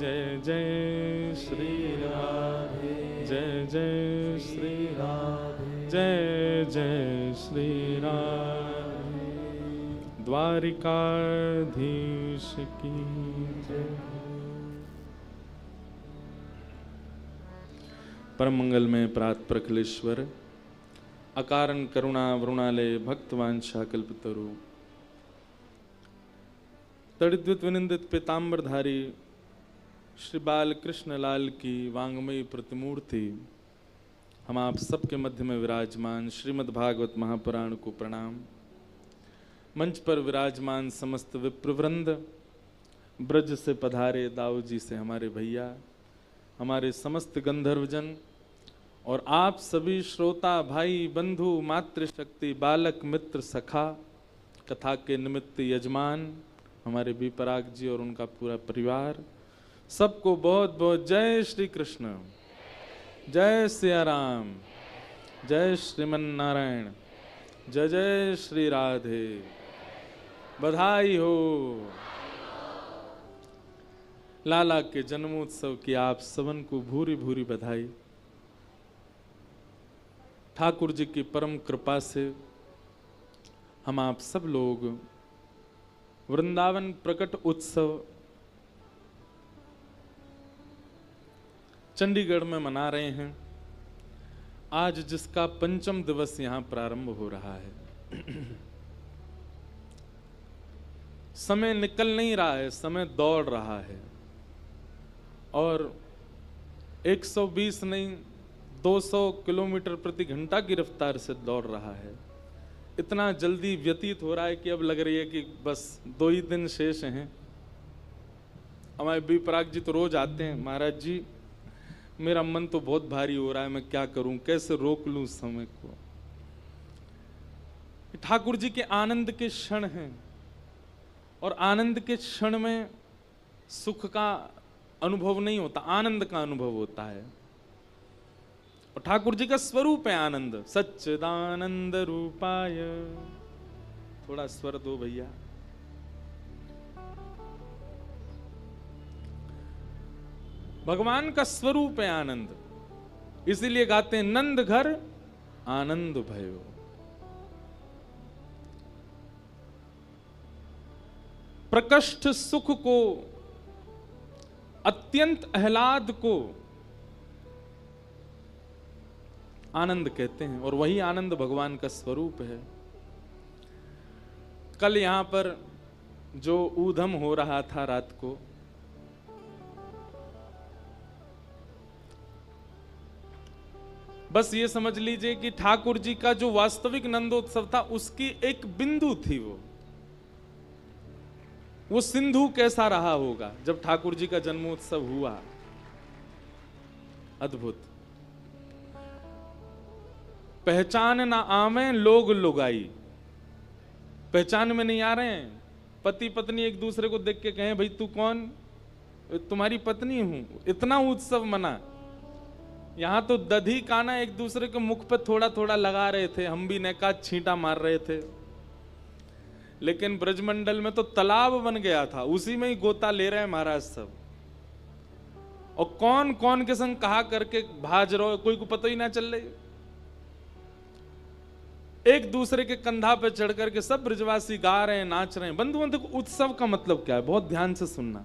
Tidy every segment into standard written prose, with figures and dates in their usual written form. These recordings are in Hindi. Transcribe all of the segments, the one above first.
जय जय श्री राधे, जय जय श्री राधे, जय जय श्री राधे। द्वारिकाधीश की जय। परम मंगल में प्रात प्रखलेश्वर, अकारण करुणा वरुणालय भक्तवांछा कल्पतरु, तड़िद्वित विनिंदित पीताम्बरधारी श्री बाल कृष्ण लाल की वांगमयी प्रतिमूर्ति, हम आप सबके मध्य में विराजमान श्रीमद् भागवत महापुराण को प्रणाम। मंच पर विराजमान समस्त विप्रवृंद, ब्रज से पधारे दाऊ जी से हमारे भैया, हमारे समस्त गंधर्वजन और आप सभी श्रोता भाई बंधु मातृशक्ति बालक मित्र सखा, कथा के निमित्त यजमान हमारे भी पराग जी और उनका पूरा परिवार, सबको बहुत बहुत जय श्री कृष्ण, जय सिया राम, जय श्रीमन नारायण, जय जय श्री राधे, बधाई हो। लाला के जन्मोत्सव की आप सबन को भूरी भूरी बधाई। ठाकुर जी की परम कृपा से हम आप सब लोग वृंदावन प्रकट उत्सव चंडीगढ़ में मना रहे हैं, आज जिसका पंचम दिवस यहां प्रारंभ हो रहा है। समय निकल नहीं रहा है, समय दौड़ रहा है और 120 नहीं 200 किलोमीटर प्रति घंटा की रफ्तार से दौड़ रहा है। इतना जल्दी व्यतीत हो रहा है कि अब लग रही है कि बस 2 ही दिन शेष हैं। हमारे बी पराग जी तो रोज आते हैं, महाराज जी मेरा मन तो बहुत भारी हो रहा है, मैं क्या करूं, कैसे रोक लूं समय को। ठाकुर जी के आनंद के क्षण हैं और आनंद के क्षण में सुख का अनुभव नहीं होता, आनंद का अनुभव होता है। और ठाकुर जी का स्वरूप है आनंद, सच्चिदानंद रूपाय। थोड़ा स्वर दो भैया। भगवान का स्वरूप है आनंद, इसीलिए गाते हैं नंद घर आनंद भयो। प्रकष्ट सुख को, अत्यंत आह्लाद को आनंद कहते हैं और वही आनंद भगवान का स्वरूप है। कल यहां पर जो ऊधम हो रहा था रात को, बस ये समझ लीजिए कि ठाकुर जी का जो वास्तविक नंदोत्सव था उसकी एक बिंदु थी। वो सिंधु कैसा रहा होगा जब ठाकुर जी का जन्मोत्सव हुआ। अद्भुत। पहचान ना आवे लोग लुगाई, पहचान में नहीं आ रहे हैं। पति पत्नी एक दूसरे को देख के कहें भाई तू कौन, तुम्हारी पत्नी हूं। इतना उत्सव मना। यहां तो दधी काना एक दूसरे के मुख पे थोड़ा थोड़ा लगा रहे थे, हम भी नेका छींटा मार रहे थे। लेकिन ब्रजमंडल में तो तालाब बन गया था, उसी में ही गोता ले रहे हैं महाराज सब। और कौन कौन के संग कहा करके भाज रहो, कोई को पता ही ना चल रही। एक दूसरे के कंधा पे चढ़ करके सब ब्रजवासी गा रहे हैं, नाच रहे हैं। बंधुओं देखो उत्सव का मतलब क्या है, बहुत ध्यान से सुनना।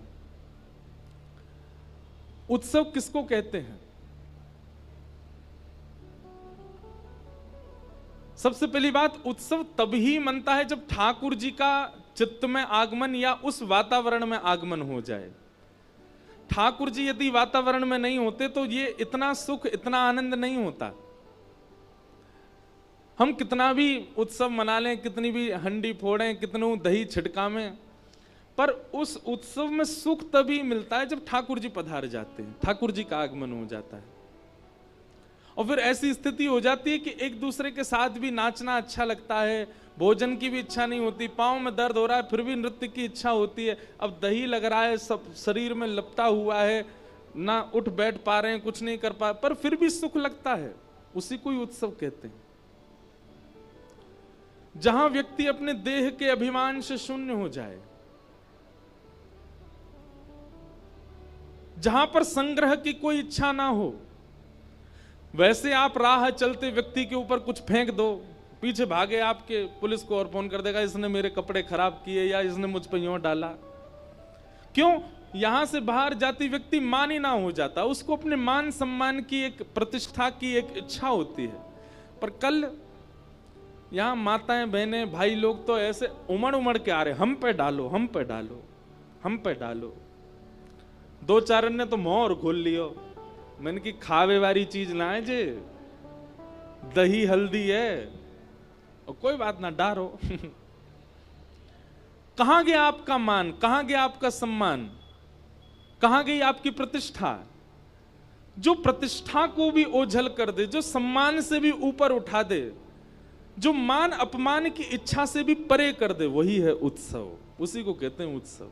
उत्सव किसको कहते हैं? सबसे पहली बात, उत्सव तभी मनता है जब ठाकुर जी का चित्त में आगमन या उस वातावरण में आगमन हो जाए। ठाकुर जी यदि वातावरण में नहीं होते तो ये इतना सुख इतना आनंद नहीं होता। हम कितना भी उत्सव मना लें, कितनी भी हंडी फोड़ें, कितनों दही छिड़कावें, पर उस उत्सव में सुख तभी मिलता है जब ठाकुर जी पधार जाते हैं, ठाकुर जी का आगमन हो जाता है। और फिर ऐसी स्थिति हो जाती है कि एक दूसरे के साथ भी नाचना अच्छा लगता है, भोजन की भी इच्छा नहीं होती, पाँव में दर्द हो रहा है फिर भी नृत्य की इच्छा होती है। अब दही लग रहा है, सब शरीर में लपटा हुआ है, ना उठ बैठ पा रहे हैं, कुछ नहीं कर पा, पर फिर भी सुख लगता है। उसी को ही उत्सव कहते हैं, जहां व्यक्ति अपने देह के अभिमान से शून्य हो जाए। जहां पर संग्रह की कोई इच्छा ना हो। वैसे आप राह चलते व्यक्ति के ऊपर कुछ फेंक दो, पीछे भागे आपके, पुलिस को और फोन कर देगा इसने मेरे कपड़े खराब किए या इसने मुझ पर यूं डाला। क्यों? यहां से बाहर जाती व्यक्ति मानी ना हो जाता, उसको अपने मान सम्मान की, एक प्रतिष्ठा की एक इच्छा होती है। पर कल यहां माताएं बहनें भाई लोग तो ऐसे उमड़ उमड़ के आ रहे, हम पे डालो, हम पे डालो, हम पे डालो। दो चार ने तो मोहर खोल लियो। मैंने की खावे वाली चीज ना है जे, दही हल्दी है और कोई बात ना, डारो। कहां गया आपका मान, कहां गया आपका सम्मान, कहां गई आपकी प्रतिष्ठा? जो प्रतिष्ठा को भी ओझल कर दे, जो सम्मान से भी ऊपर उठा दे, जो मान अपमान की इच्छा से भी परे कर दे, वही है उत्सव। उसी को कहते हैं उत्सव।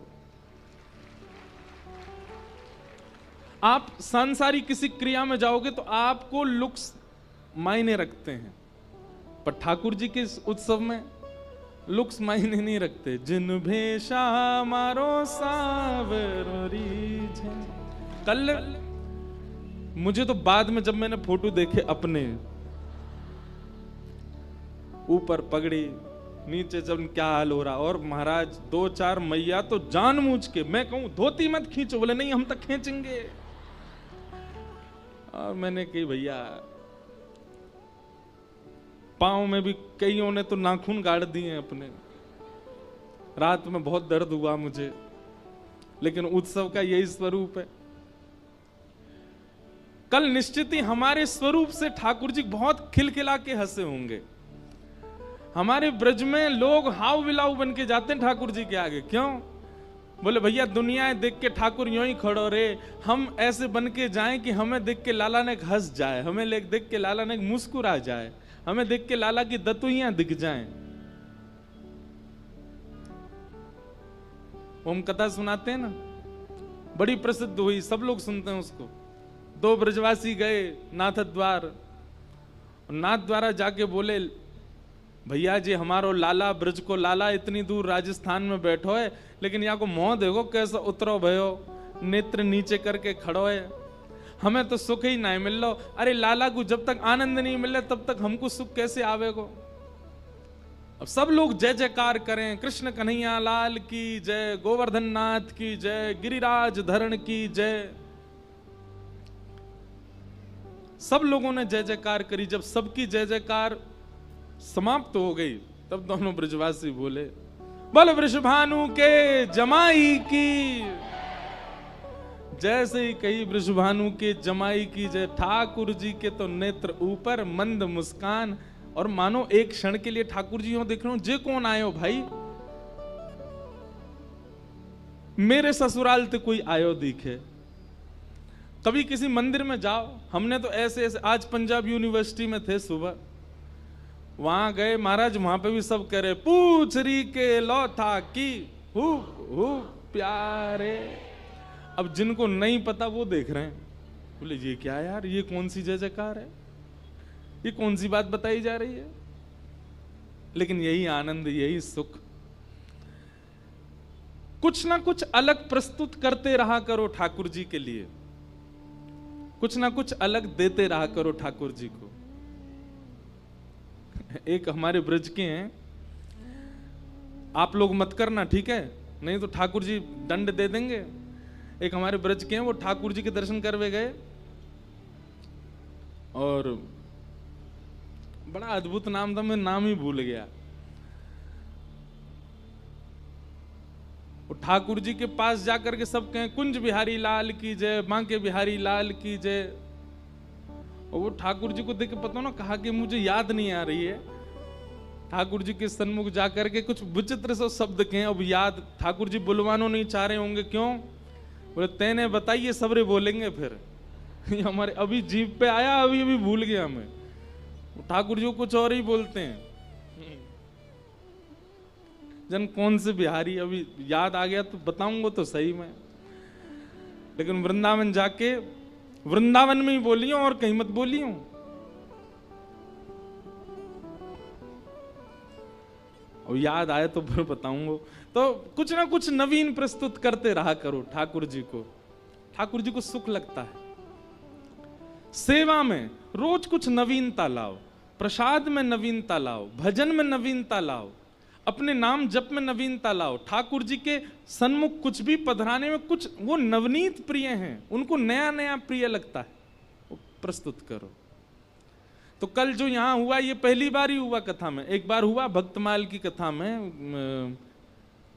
आप सांसारिक किसी क्रिया में जाओगे तो आपको लुक्स मायने रखते हैं, पर ठाकुर जी के इस उत्सव में लुक्स मायने नहीं रखते। जिन भेषा मारो सावरी। कल मुझे तो बाद में जब मैंने फोटो देखे अपने, ऊपर पगड़ी नीचे जब क्या हाल हो रहा, और महाराज दो चार मैया तो जानबूझ के, मैं कहूं धोती मत खींचो, बोले नहीं हम तक खींचेंगे। और मैंने कही भैया, पांव में भी कईयों ने तो नाखून गाड़ दिए अपने। रात में बहुत दर्द हुआ मुझे, लेकिन उत्सव का यही स्वरूप है। कल निश्चित ही हमारे स्वरूप से ठाकुर जी बहुत खिलखिला के हंसे होंगे। हमारे ब्रज में लोग हाव बिलाव बन के जाते हैं ठाकुर जी के आगे। क्यों? बोले भैया दुनिया देख के ठाकुर यूं ही खड़ो रे, हम ऐसे बन के जाएं कि हमें देख के लाला ने हंस जाए, हमें देख के लाला ने मुस्कुरा जाए, हमें देख के लाला की दतुइयां दिख जाएं। हम कथा सुनाते हैं ना, बड़ी प्रसिद्ध हुई, सब लोग सुनते हैं उसको। दो ब्रजवासी गए नाथ द्वार, नाथ द्वारा जाके बोले भैया जी हमारो लाला, ब्रज को लाला इतनी दूर राजस्थान में बैठो है, लेकिन यहाँ को मोह देखो कैसा उतरो भयो, नेत्र नीचे करके खड़ो है, हमें तो सुख ही नहीं मिल लो। अरे लाला को जब तक आनंद नहीं मिले तब तक हमको सुख कैसे आवेगो? अब सब लोग जय जयकार करें, कृष्ण कन्हैया लाल की जय, गोवर्धन नाथ की जय, गिरिराज धरण की जय। सब लोगों ने जय जयकार करी। जब सबकी जय जयकार समाप्त हो गई तब दोनों ब्रजवासी बोले बोल वृषभानु के जमाई की। जैसे ही कही वृषभानु के जमाई की जय, ठाकुर जी के तो नेत्र ऊपर, मंद मुस्कान, और मानो एक क्षण के लिए ठाकुर जी हो देख रहे हो, जे कौन आयो भाई, मेरे ससुराल ते कोई आयो दिखे। कभी किसी मंदिर में जाओ, हमने तो ऐसे ऐसे, आज पंजाब यूनिवर्सिटी में थे सुबह, वहां गए महाराज, वहां पे भी सब कह रहे पूछ री के लौथा की हु प्यारे। अब जिनको नहीं पता वो देख रहे हैं, बोले ये क्या यार, ये कौन सी जय जयकार है, ये कौन सी बात बताई जा रही है। लेकिन यही आनंद, यही सुख। कुछ ना कुछ अलग प्रस्तुत करते रहा करो ठाकुर जी के लिए, कुछ ना कुछ अलग देते रहा करो ठाकुर जी को। एक हमारे ब्रज के हैं, आप लोग मत करना ठीक है, नहीं तो ठाकुर जी दंड दे देंगे। एक हमारे ब्रज के हैं, वो ठाकुर जी के दर्शन करवे गए और बड़ा अद्भुत नाम था, मैं नाम ही भूल गया। वो ठाकुर जी के पास जाकर के सब कहें कुंज बिहारी लाल की जय, बांके बिहारी लाल की जय। और वो ठाकुर जी को देख के पता ना, कहा कि मुझे याद नहीं आ रही है। ठाकुर जी के सन्मुख जाकर के कुछ विचित्र से शब्द कहें, अब याद ठाकुर जी बुलवानो नहीं चाह रहे होंगे। क्यों? बोले तेने बताइए, सबरे बोलेंगे फिर। हमारे अभी जीभ पे आया, अभी अभी भूल गया मैं। ठाकुर जी को कुछ और ही बोलते हैं। जन कौन से बिहारी, अभी याद आ गया तो बताऊंगा तो सही मैं। लेकिन वृंदावन जाके, वृंदावन में ही बोली हूं और कहीं मत बोली हूं। और याद आए तो फिर बताऊंगा। तो कुछ ना कुछ नवीन प्रस्तुत करते रहा करो ठाकुर जी को, ठाकुर जी को सुख लगता है। सेवा में रोज कुछ नवीनता लाओ, प्रसाद में नवीनता लाओ, भजन में नवीनता लाओ, अपने नाम जप में नवीनता लाओ। ठाकुर जी के सन्मुख कुछ भी पधराने में कुछ वो नवनीत प्रिय हैं, उनको नया नया प्रिय लगता है, वो प्रस्तुत करो। तो कल जो यहाँ हुआ ये पहली बार ही हुआ कथा में, एक बार हुआ भक्तमाल की कथा में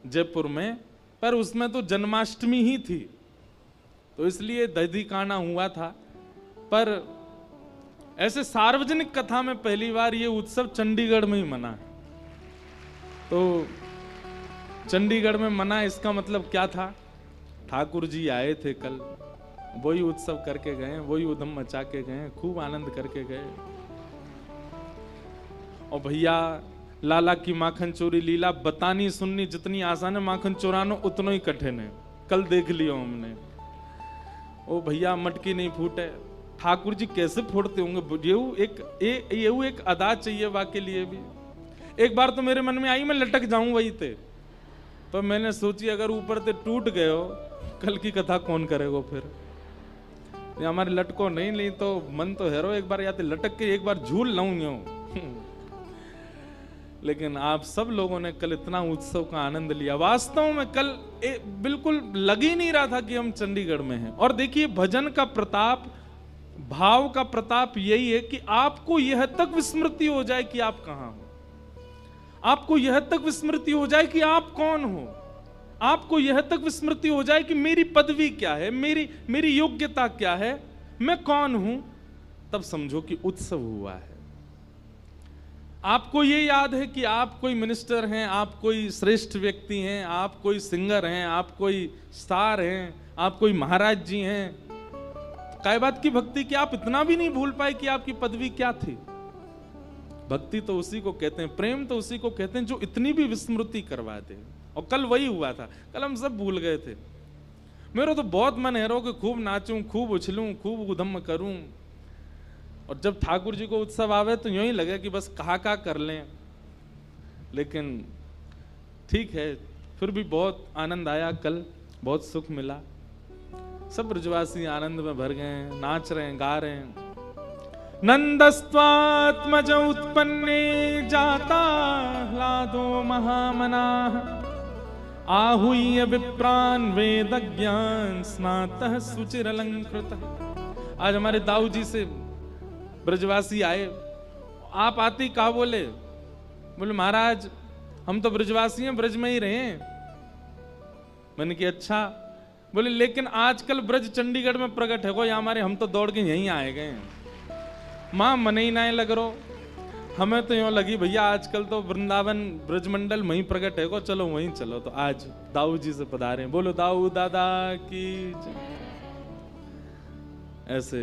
जयपुर में, पर उसमें तो जन्माष्टमी ही थी तो इसलिए दही काना हुआ था। पर ऐसे सार्वजनिक कथा में पहली बार ये उत्सव चंडीगढ़ में ही मना है। तो चंडीगढ़ में मना, इसका मतलब क्या था? ठाकुर जी आए थे कल, वही उत्सव करके गए, वही उधम मचा के गए, खूब आनंद करके गए। और भैया लाला की माखन चोरी लीला बतानी सुननी जितनी आसान है, माखन चोरानो उतना ही कठिन है। कल देख लियो हमने। ओ भैया मटकी नहीं फूटे, ठाकुर जी कैसे फोड़ते होंगे? ये एक अदा चाहिए वाके लिए भी। एक बार तो मेरे मन में आई मैं लटक जाऊं वही थे, पर मैंने सोची अगर ऊपर से टूट गए हो कल की कथा कौन करेगा फिर? हमारे लटको नहीं तो मन तो हैरो एक बार या तो लटक के एक बार झूल लाऊं यूं। लेकिन आप सब लोगों ने कल इतना उत्सव का आनंद लिया। वास्तव में कल बिल्कुल लग ही नहीं रहा था कि हम चंडीगढ़ में हैं। और देखिए भजन का प्रताप, भाव का प्रताप यही है कि आपको यह तक विस्मृति हो जाए कि आप कहां हो, आपको यह तक विस्मृति हो जाए कि आप कौन हो, आपको यह तक विस्मृति हो जाए कि मेरी पदवी क्या है, मेरी योग्यता क्या है, मैं कौन हूं। तब समझो कि उत्सव हुआ है। आपको ये याद है कि आप कोई मिनिस्टर हैं, आप कोई श्रेष्ठ व्यक्ति हैं, आप कोई सिंगर हैं, आप कोई स्टार हैं, आप कोई महाराज जी हैं। काय बात की भक्ति कि आप इतना भी नहीं भूल पाए कि आपकी पदवी क्या थी। भक्ति तो उसी को कहते हैं, प्रेम तो उसी को कहते हैं जो इतनी भी विस्मृति करवा दे। और कल वही हुआ था, कल हम सब भूल गए थे। मेरा तो बहुत मन है रो कि खूब नाचूं, खूब उछलूं, खूब उधम करूं। और जब ठाकुर जी को उत्सव आवे तो यूं ही लगे कि बस कहा कर लें। लेकिन ठीक है, फिर भी बहुत आनंद आया कल, बहुत सुख मिला। सब ब्रजवासी आनंद में भर गए, नाच रहे हैं, गा रहे हैं। नंदस्त्वात्मज उत्पन्ने जाता ह्लादो महामनाः आहूय विप्रान वेदज्ञान स्नातः सुचिरलंकृतः। आज हमारे दाऊ जी से ब्रजवासी आए, आप आते ही कहा बोले महाराज हम तो ब्रजवासी हैं, ब्रज में ही रहे। मैंने कहा अच्छा। बोले लेकिन आजकल ब्रज चंडीगढ़ में प्रकट है, कोई हमारे, हम तो दौड़ के यहीं आए गए। मां मन ही ना लग रो, हमें तो यूं लगी भैया आजकल तो वृंदावन ब्रजमंडल वहीं प्रकट है को, चलो वहीं चलो। तो आज दाऊ जी से पधारे, बोलो दाऊ दादा की। ऐसे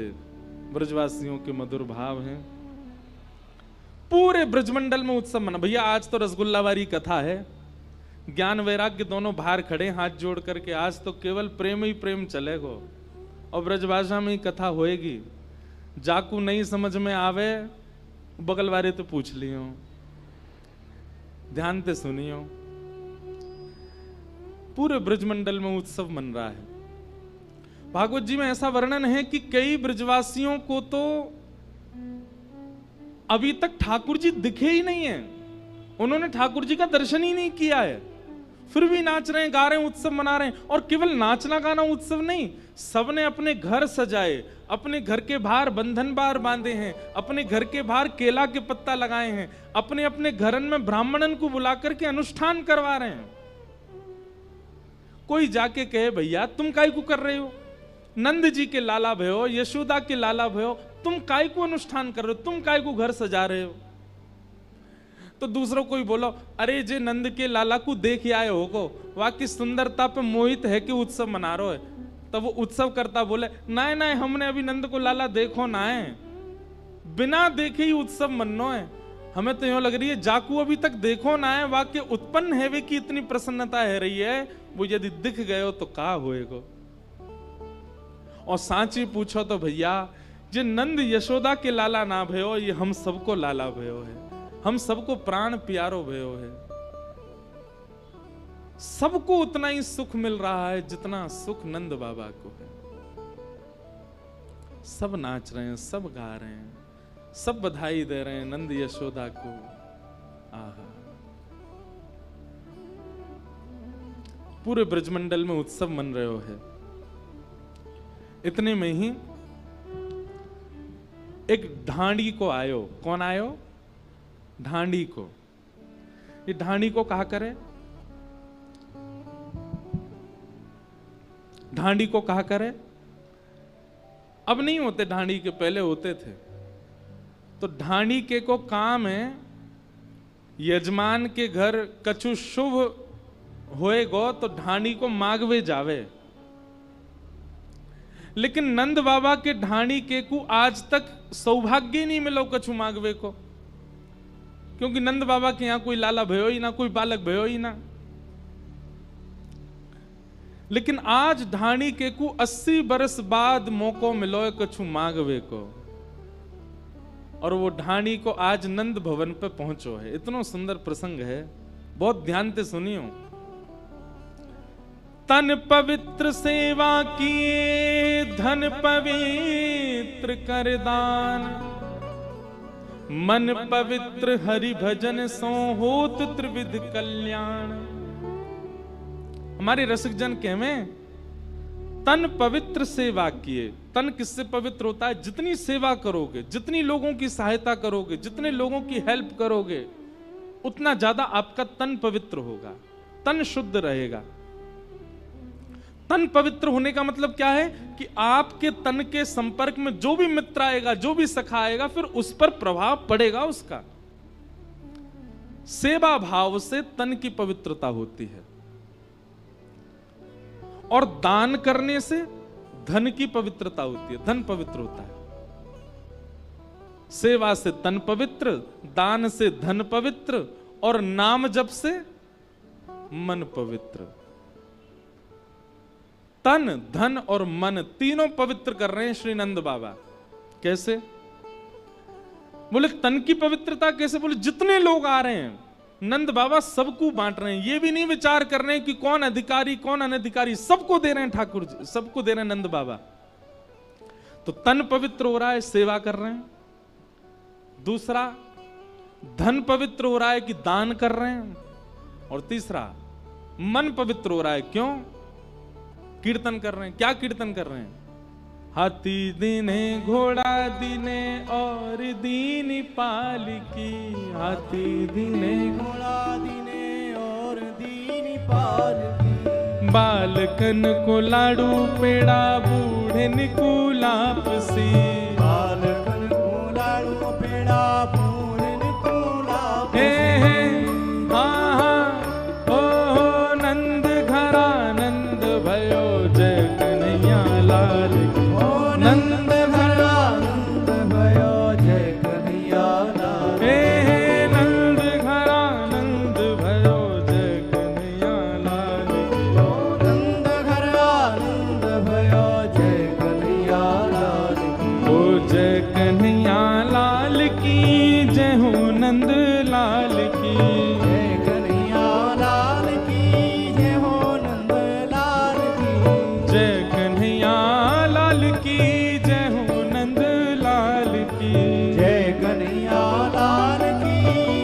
ब्रजवासियों के मधुर भाव हैं। पूरे ब्रजमंडल में उत्सव मना। भैया आज तो रसगुल्लावारी कथा है, ज्ञान वैराग्य दोनों बाहर खड़े हाथ जोड़ करके। आज तो केवल प्रेम ही प्रेम चलेगा और ब्रजभाषा में ही कथा होएगी। जाकू नहीं समझ में आवे बगल वाले तो पूछ लियो, ध्यान से सुनियो। पूरे ब्रजमंडल में उत्सव मन रहा है। भागवत जी में ऐसा वर्णन है कि कई ब्रजवासियों को तो अभी तक ठाकुर जी दिखे ही नहीं है, उन्होंने ठाकुर जी का दर्शन ही नहीं किया है, फिर भी नाच रहे हैं, गा रहे हैं, उत्सव मना रहे हैं। और केवल नाचना गाना उत्सव नहीं, सबने अपने घर सजाए, अपने घर के बाहर बंधन बार बांधे हैं, अपने घर के बाहर केला के पत्ता लगाए हैं, अपने अपने घरन में ब्राह्मणन को बुला करके अनुष्ठान करवा रहे हैं। कोई जाके कहे भैया तुम काय को कर रहे हो, नंद जी के लाला भयो, यशोदा के लाला भयो, तुम काय को अनुष्ठान कर रहे हो, तुम काय को घर सजा रहे हो। तो दूसरों कोई बोलो अरे जे नंद के लाला को देख आए हो को, वाकई सुंदरता पे मोहित है कि उत्सव मना रहे हो। तब वो उत्सव करता बोले नहीं नहीं हमने अभी नंद को लाला देखो ना है, बिना देखे ही उत्सव मनो है। हमें तो यूं लग रही है जाकू अभी तक देखो ना है, वाक्य उत्पन्न है वे की इतनी प्रसन्नता है रही है, वो यदि दिख गए हो तो का होएगो। और सांची पूछो तो भैया जे नंद यशोदा के लाला ना भयो, ये हम सबको लाला भयो है, हम सबको प्राण प्यारो भयो है। सबको उतना ही सुख मिल रहा है जितना सुख नंद बाबा को है। सब नाच रहे हैं, सब गा रहे हैं, सब बधाई दे रहे हैं नंद यशोदा को। आहा, पूरे ब्रजमंडल में उत्सव मन रहे हो है। इतने में ही एक ढांडी को आयो। कौन आयो? ढांडी को। ये ढांडी को कहा करे? ढांडी को कहा करे? अब नहीं होते ढांडी के, पहले होते थे। तो ढांडी के को काम है यजमान के घर कछु शुभ होएगो तो ढांडी को मांगवे जावे। लेकिन नंद बाबा के ढाणी के को आज तक सौभाग्य नहीं मिलो कछु मांगवे को, क्योंकि नंद बाबा के यहां कोई लाला भयो ही ना, कोई बालक भयो ही ना। लेकिन आज ढाणी के को 80 बरस बाद मौको मिलो कछु मांगवे को, और वो ढाणी को आज नंद भवन पे पहुंचो है। इतना सुंदर प्रसंग है, बहुत ध्यान से सुनियो। तन पवित्र सेवा किए, धन पवित्र कर दान, मन पवित्र हरि भजन सो होत त्रिविध कल्याण। हमारे रसिक जन कहवे तन पवित्र सेवा किए। तन किससे पवित्र होता है? जितनी सेवा करोगे, जितनी लोगों की सहायता करोगे, जितने लोगों की हेल्प करोगे, उतना ज्यादा आपका तन पवित्र होगा, तन शुद्ध रहेगा। तन पवित्र होने का मतलब क्या है कि आपके तन के संपर्क में जो भी मित्र आएगा, जो भी सखा आएगा, फिर उस पर प्रभाव पड़ेगा उसका। सेवा भाव से तन की पवित्रता होती है, और दान करने से धन की पवित्रता होती है, धन पवित्र होता है। सेवा से तन पवित्र, दान से धन पवित्र, और नाम जप से मन पवित्र। तन, धन और मन तीनों पवित्र कर रहे हैं श्री नंद बाबा। कैसे? बोले तन की पवित्रता कैसे? बोले जितने लोग आ रहे हैं नंद बाबा सबको बांट रहे हैं। ये भी नहीं विचार कर रहे हैं कि कौन अधिकारी कौन अनधिकारी, सबको दे रहे हैं ठाकुर जी, सबको दे रहे हैं नंद बाबा। तो तन पवित्र हो रहा है, सेवा कर रहे हैं। दूसरा, धन पवित्र हो रहा है कि दान कर रहे हैं। और तीसरा, मन पवित्र हो रहा है। क्यों? कीर्तन कर रहे हैं। क्या कीर्तन कर रहे हैं? हाथी दीने घोड़ा दीने और दीनी पालकी, हाथी दीने घोड़ा दीने और दीनी पालकी। बालकन को लाडू पेड़ा बूढ़े को लापसी, बालकन को लाडू पेड़ा बूढ़े को लापसी। नंद घरा नंद भयो जय कन्हैया लाल, हे नंद घरा नंद भयो जय कन्हैया लाल, नंद घरा नंद भयो जय कन्हैया लाल, ओ जय कन्हैया लाल की जय हो नंद लाल की, जय कन्हैया लाल की जय हो नंद लाल की, जय कन्हैया लाल की जय हो नंद लाल की, जय कन्हैया लाल की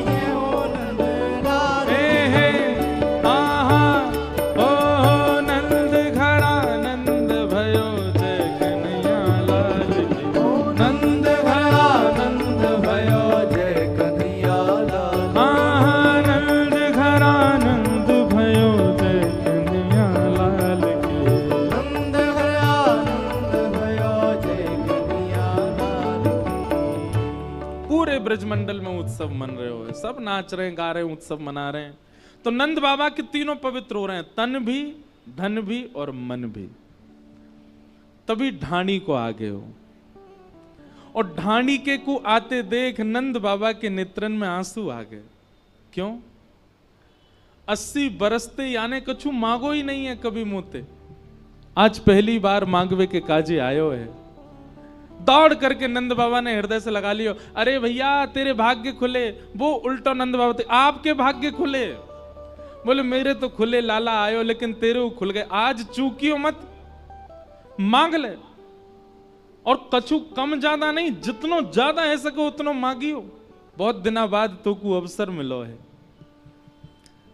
जय हो नंद लाल की। आहा ओ नंद घरा नंद भयो जय कन्हैया लाल की, नंद घरा नंद भयो जय कन्हैया लाल, आहा नंद घरा नंद भयो जय कन्हैया लाल की, नंद घरा नंद भयो जय कन्हैया लाल की। पूरे ब्रजमंडल में उत्सव मन रहे हो, सब नाच रहे हैं, गा रहे हैं, उत्सव मना रहे हैं। तो नंद बाबा के तीनों पवित्र हो रहे हैं, तन भी, धन भी और मन भी। तभी ढाणी को आ गए हो, और ढाणी के को आते देख नंद बाबा के नेत्रन में आंसू आ गए। क्यों? 80 बरसते यानी कछु मांगो ही नहीं है कभी मोते, आज पहली बार मांगवे के काजे आयो है। दौड़ करके नंद बाबा ने हृदय से लगा लियो, अरे भैया तेरे भाग्य खुले। वो उल्टा नंद बाबा थे, आपके भाग्य खुले। बोले मेरे तो खुले लाला आयो, लेकिन तेरे खुल गए। आज चूकियो मत, मांग ले। और कछु कम ज्यादा नहीं, जितनो ज्यादा है सको उतनो मांगियो, बहुत दिना बाद तो को अवसर मिलो है।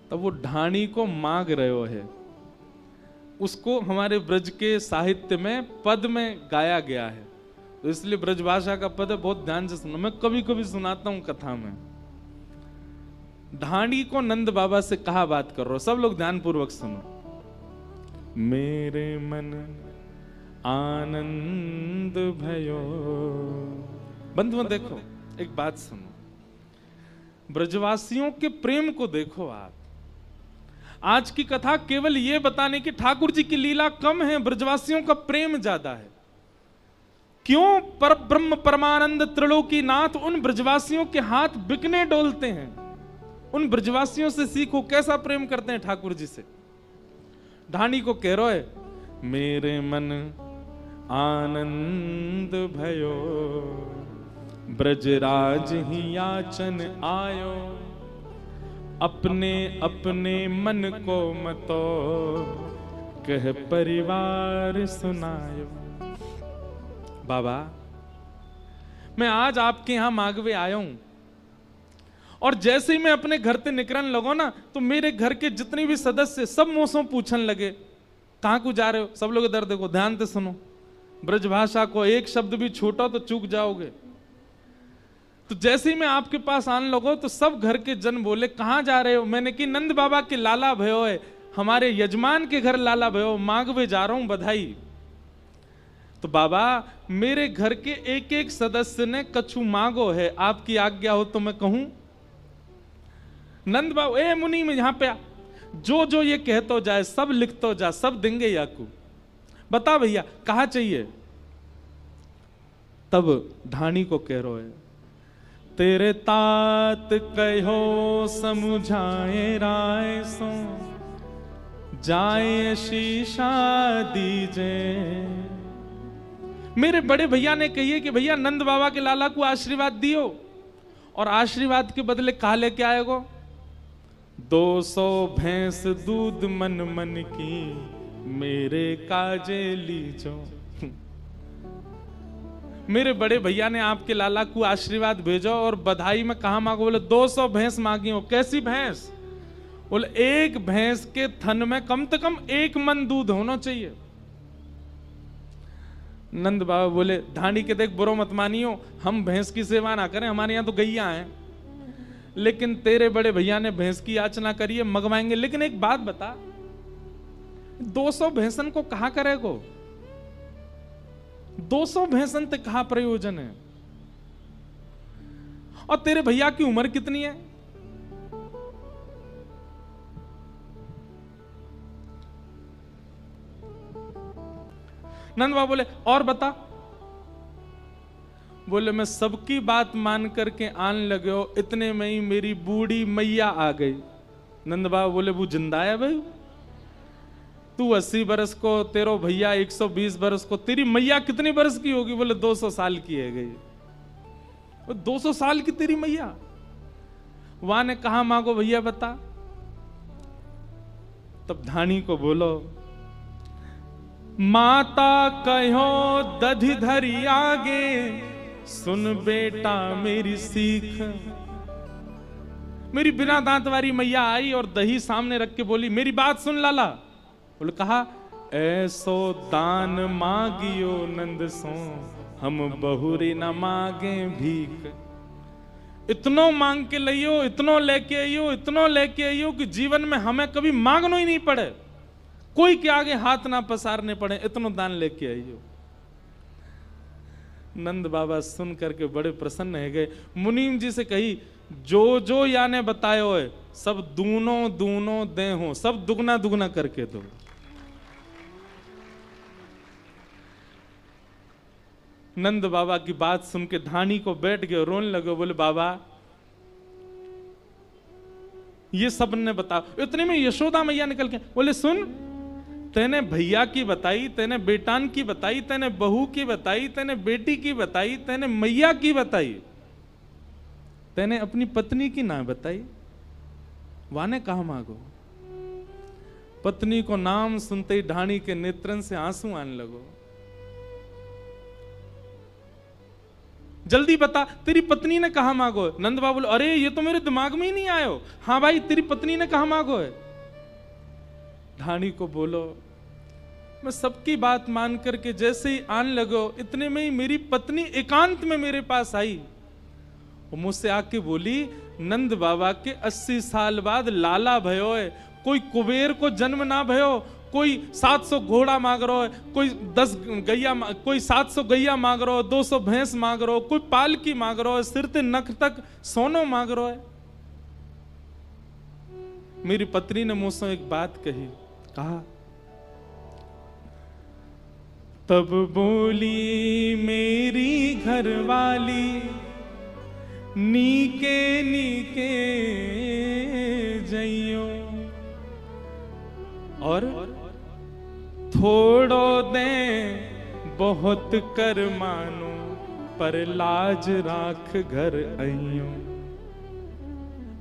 तब वो ढाणी को मांग रहे है, उसको हमारे ब्रज के साहित्य में पद में गाया गया है, तो इसलिए ब्रज भाषा का पद है, बहुत ध्यान से सुनो। मैं कभी कभी सुनाता हूं कथा में। ढाणी को नंद बाबा से कहा बात कर रहा हो, सब लोग ध्यान पूर्वक सुनो। मेरे मन आनंद भयो। बंधुओं देखो, एक बात सुनो, ब्रजवासियों के प्रेम को देखो आप। आज की कथा केवल ये बताने की ठाकुर जी की लीला कम है, ब्रजवासियों का प्रेम ज्यादा है। क्यों? पर ब्रह्म परमानंद त्रिलोकी नाथ उन ब्रजवासियों के हाथ बिकने डोलते हैं। उन ब्रजवासियों से सीखो कैसा प्रेम करते हैं ठाकुर जी से। ढाणी को कह रहे मेरे मन आनंद भयो, ब्रजराज ही याचन आयो, अपने अपने मन को मतो, कह परिवार सुनायो। बाबा, मैं आज आपके यहां मांगवे आया हूं, और जैसे ही मैं अपने घर से निकलने लगो ना, तो मेरे घर के जितने भी सदस्य सब मुझसे पूछने लगे कहां को जा रहे हो। सब लोग इधर देखो, ध्यान से सुनो, ब्रजभाषा को एक शब्द भी छूटा तो चूक जाओगे। तो जैसे ही मैं आपके पास आने लगो तो सब घर के जन बोले कहां जा रहे हो। मैंने कि नंद बाबा के लाला भयो है, हमारे यजमान के घर लाला भयो, मांगवे जा रहा हूं बधाई। तो बाबा, मेरे घर के एक एक सदस्य ने कछु मांगो है, आपकी आज्ञा हो तो मैं कहूं। नंद बाबा, ए मुनि में यहां पे जो जो ये कहतो जाए सब लिखतो जा, सब देंगे याकू। बता भैया कहा चाहिए। तब ढाणी को कह रहे है, तेरे तात कहो समुझाए राय सो, जाए शीशा दीजे। मेरे बड़े भैया ने कहिए कि भैया नंद बाबा के लाला को आशीर्वाद दियो, और आशीर्वाद के बदले कहा लेके आएगो 200 भैंस दूध मन मन की, मेरे काजे लीजो। मेरे बड़े भैया ने आपके लाला को आशीर्वाद भेजो, और बधाई में कहा मांगो। बोले 200 भैंस मांगी हो। कैसी भैंस? बोले एक भैंस के थन में कम से कम 1 मन दूध होना चाहिए। नंद बाबा बोले ढाणी के देख, बुरो मत मानियो, हम भैंस की सेवा ना करें, हमारे यहां तो गैया हैं, लेकिन तेरे बड़े भैया ने भैंस की याचना करी है, मंगवाएंगे। लेकिन एक बात बता, 200 भैंसन को कहां करेगो? 200 भैंसन ते कहा प्रयोजन है? और तेरे भैया की उम्र कितनी है? नंद बाबा बोले और बता। बोले मैं सबकी बात मान करके आने लगे हो, इतने में ही मेरी बूढ़ी मैया आ गई। नंद बाबा बोले वो जिंदा है भाई? तू 80 बरस को, तेरो भैया 120 बरस को, तेरी मैया कितनी बरस की होगी? बोले 200 साल की है गई। 200 साल की तेरी मैया? वहां ने कहा मांगो भैया बता। तब ढाणी को बोलो, माता कहो दधि धरी आगे, सुन बेटा मेरी सीख। मेरी बिना दांत वाली मैया आई और दही सामने रख के बोली मेरी बात सुन लाला। बोले कहा, ऐसो दान मांगियो नंद सो, हम बहुरी न मांगे भीख। इतनो मांग के लियो, इतनो लेके आइयो, इतनो लेके आइयो कि जीवन में हमें कभी मांगना ही नहीं पड़े, कोई के आगे हाथ ना पसारने पड़े, इतनो दान लेके आइयो। नंद बाबा सुन करके बड़े प्रसन्न है गए। मुनीम जी से कही, जो जो याने बतायो है सब दूनो दूनो दे हो, सब दुगना दुगना करके दो। नंद बाबा की बात सुन के ढाणी को बैठ गए, रोने लगे। बोले बाबा ये सब ने बता। इतने में यशोदा मैया निकल के बोले सुन, तेने भैया की बताई, तेने बेटान की बताई, तेने बहू की बताई, तेने बेटी की बताई, तेने मैया की बताई, तेने अपनी पत्नी की ना बताई। वाने कहा मांगो। पत्नी को नाम सुनते ही ढाणी के नेत्रन से आंसू आने लगो। जल्दी बता तेरी पत्नी ने कहा मांगो है। नंद बाबा बोले अरे ये तो मेरे दिमाग में ही नहीं आयो। हाँ भाई तेरी पत्नी ने कहा मांगो है। धानी को बोलो मैं सबकी बात मान करके जैसे ही आने लगो इतने में ही मेरी पत्नी एकांत में मेरे पास आई। वो मुझसे आके बोली नंद बाबा के 80 साल बाद लाला भयो है, कोई कुबेर को जन्म ना भयो, कोई 700 घोड़ा मांग रहा है, कोई 10 गैया, कोई 700 गैया मांग रहा है, 200 भैंस मांग रहा है, कोई पालकी मांग रहा है, सिर ते नख तक सोनो मांग रहा है। मेरी पत्नी ने मुझसे एक बात कही, कहा तब बोली मेरी घरवाली नीके नीके जइयो और थोड़ो दे बहुत कर मानो पर लाज राख घर आइयो।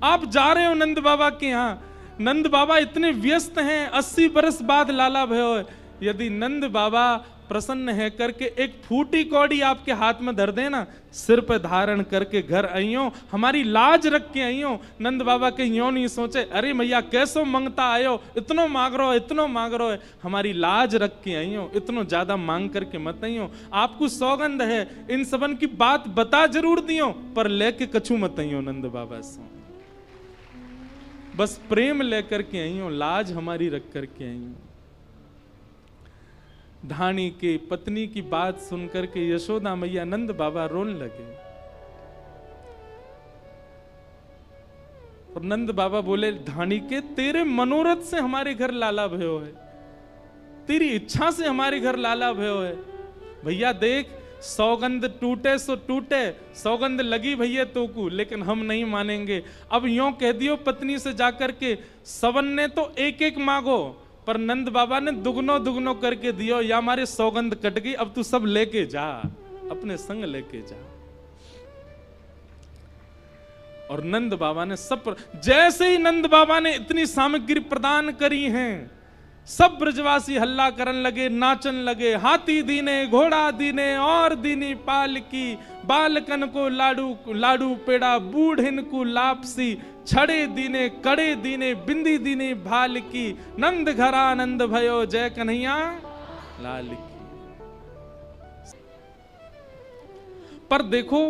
आप जा रहे हो नंद बाबा के यहाँ, नंद बाबा इतने व्यस्त हैं, 80 बरस बाद लाला भयो है। यदि नंद बाबा प्रसन्न है करके एक फूटी कौड़ी आपके हाथ में धर देना, सिर पर धारण करके घर आइयो, हमारी लाज रख के आइयो। नंद बाबा के यो नहीं सोचे अरे भैया कैसो मंगता आयो, इतनो मांग रहो इतनो मांग रहो है, हमारी लाज रख के आइयो, इतनो ज्यादा मांग करके मत आइयो। आपको सौगंध है इन सबन की बात बता जरूर दियो पर लेके कछु मत आइयो। नंद बाबा से बस प्रेम लेकर के आइयो, लाज हमारी रख करके आइयो। धानी के पत्नी की बात सुनकर के यशोदा मैया नंद बाबा रोने लगे और नंद बाबा बोले धानी के तेरे मनोरथ से हमारे घर लाला भयो है, तेरी इच्छा से हमारे घर लाला भयो है। भैया देख सौगंध टूटे सो टूटे, सौगंध लगी भैया तो को, लेकिन हम नहीं मानेंगे। अब यूं कह दियो पत्नी से जाकर के सवन ने तो एक एक मांगो, पर नंद बाबा ने दुगनो दुगनो करके दियो, या हमारे सौगंध कट गई, अब तू सब लेके जा, अपने संग लेके जा। और नंद बाबा ने सब जैसे ही नंद बाबा ने इतनी सामग्री प्रदान करी हैं, सब ब्रजवासी हल्ला करन लगे, नाचन लगे। हाथी दीने, घोड़ा दीने और दीनी पालकी, बालकन को लाडू लाडू पेड़ा, बूढ़िन को लापसी, छड़े दीने, कड़े दीने, बिंदी दीने भाल की, नंद घरा नंद भयो जय कन्हैया लाल की। पर देखो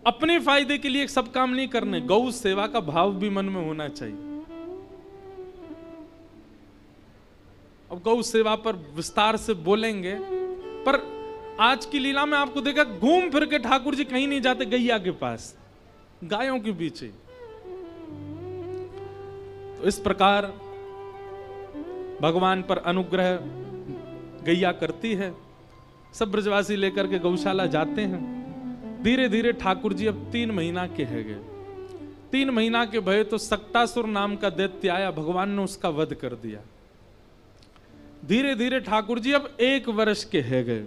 अपने फायदे के लिए सब काम नहीं करने, गौ सेवा का भाव भी मन में होना चाहिए। अब गौ सेवा पर विस्तार से बोलेंगे, पर आज की लीला में आपको देखा घूम फिर के ठाकुर जी कहीं नहीं जाते गैया के पास, गायों के पीछे। तो इस प्रकार भगवान पर अनुग्रह गैया करती है। सब ब्रजवासी लेकर के गौशाला जाते हैं। धीरे धीरे ठाकुर जी अब 3 महीना के है गए। 3 महीना के भय तो सक्तासुर नाम का दैत्य आया, भगवान ने उसका वध कर दिया। धीरे धीरे ठाकुर जी अब 1 वर्ष के है गए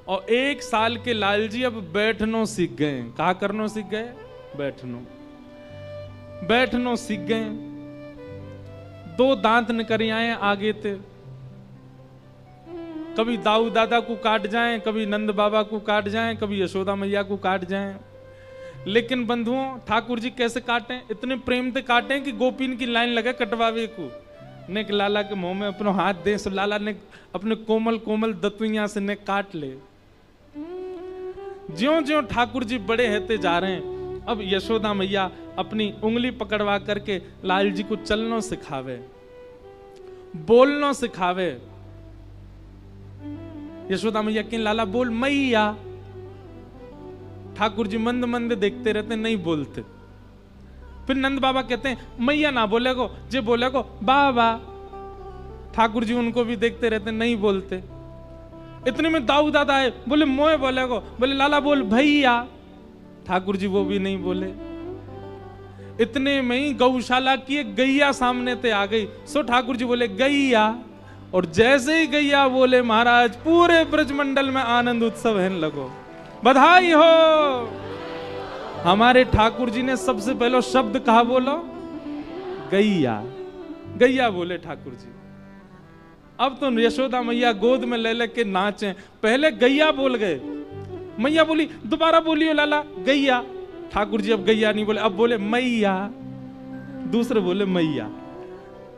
और 1 साल के लाल जी अब बैठनो सीख गए। कहा करनो सीख गए? बैठनो सीख गए। 2 दांत निकल आए आगे थे, कभी दाऊ दादा को काट जाएं, कभी नंद बाबा को काट जाएं, कभी यशोदा मैया को काट जाएं। लेकिन बंधुओं ठाकुर जी कैसे काटें? इतने प्रेम से काटें कि गोपीन की लाइन लगे कटवावे को। ने लाला के मुंह में अपना हाथ दे, सो लाला ने अपने कोमल कोमल दतुइया से ने काट ले। ज्यों ज्यों ठाकुर जी बड़े होते जा रहे हैं, अब यशोदा मैया अपनी उंगली पकड़वा करके लाल जी को चलना सिखावे, बोलना सिखावे। यशोदा मैया कि लाला बोल मैया। ठाकुर जी मंद मंद देखते रहते, नहीं बोलते। फिर नंद बाबा कहते हैं मैया ना बोले को, जे बोले को बाबा। ठाकुर जी उनको भी देखते रहते, नहीं बोलते। इतने में दाऊ दादा है, बोले मोए बोले को, बोले लाला बोल भैया। ठाकुर जी वो भी नहीं बोले। इतने में ही गौशाला की एक गैया सामने ते आ गई। सो ठाकुर जी बोले गैया, और जैसे ही गैया बोले महाराज पूरे ब्रजमंडल में आनंद उत्सव है लगो। बधाई हो। हमारे ठाकुर जी ने सबसे पहले शब्द कहा बोलो? गैया। गैया बोले ठाकुर जी। अब तो यशोदा मैया गोद में ले लेके नाचे, पहले गैया बोल गए। मैया बोली दोबारा बोलियो लाला, गैया। ठाकुर जी अब गैया नहीं बोले, अब बोले मैया। दूसरे बोले मैया।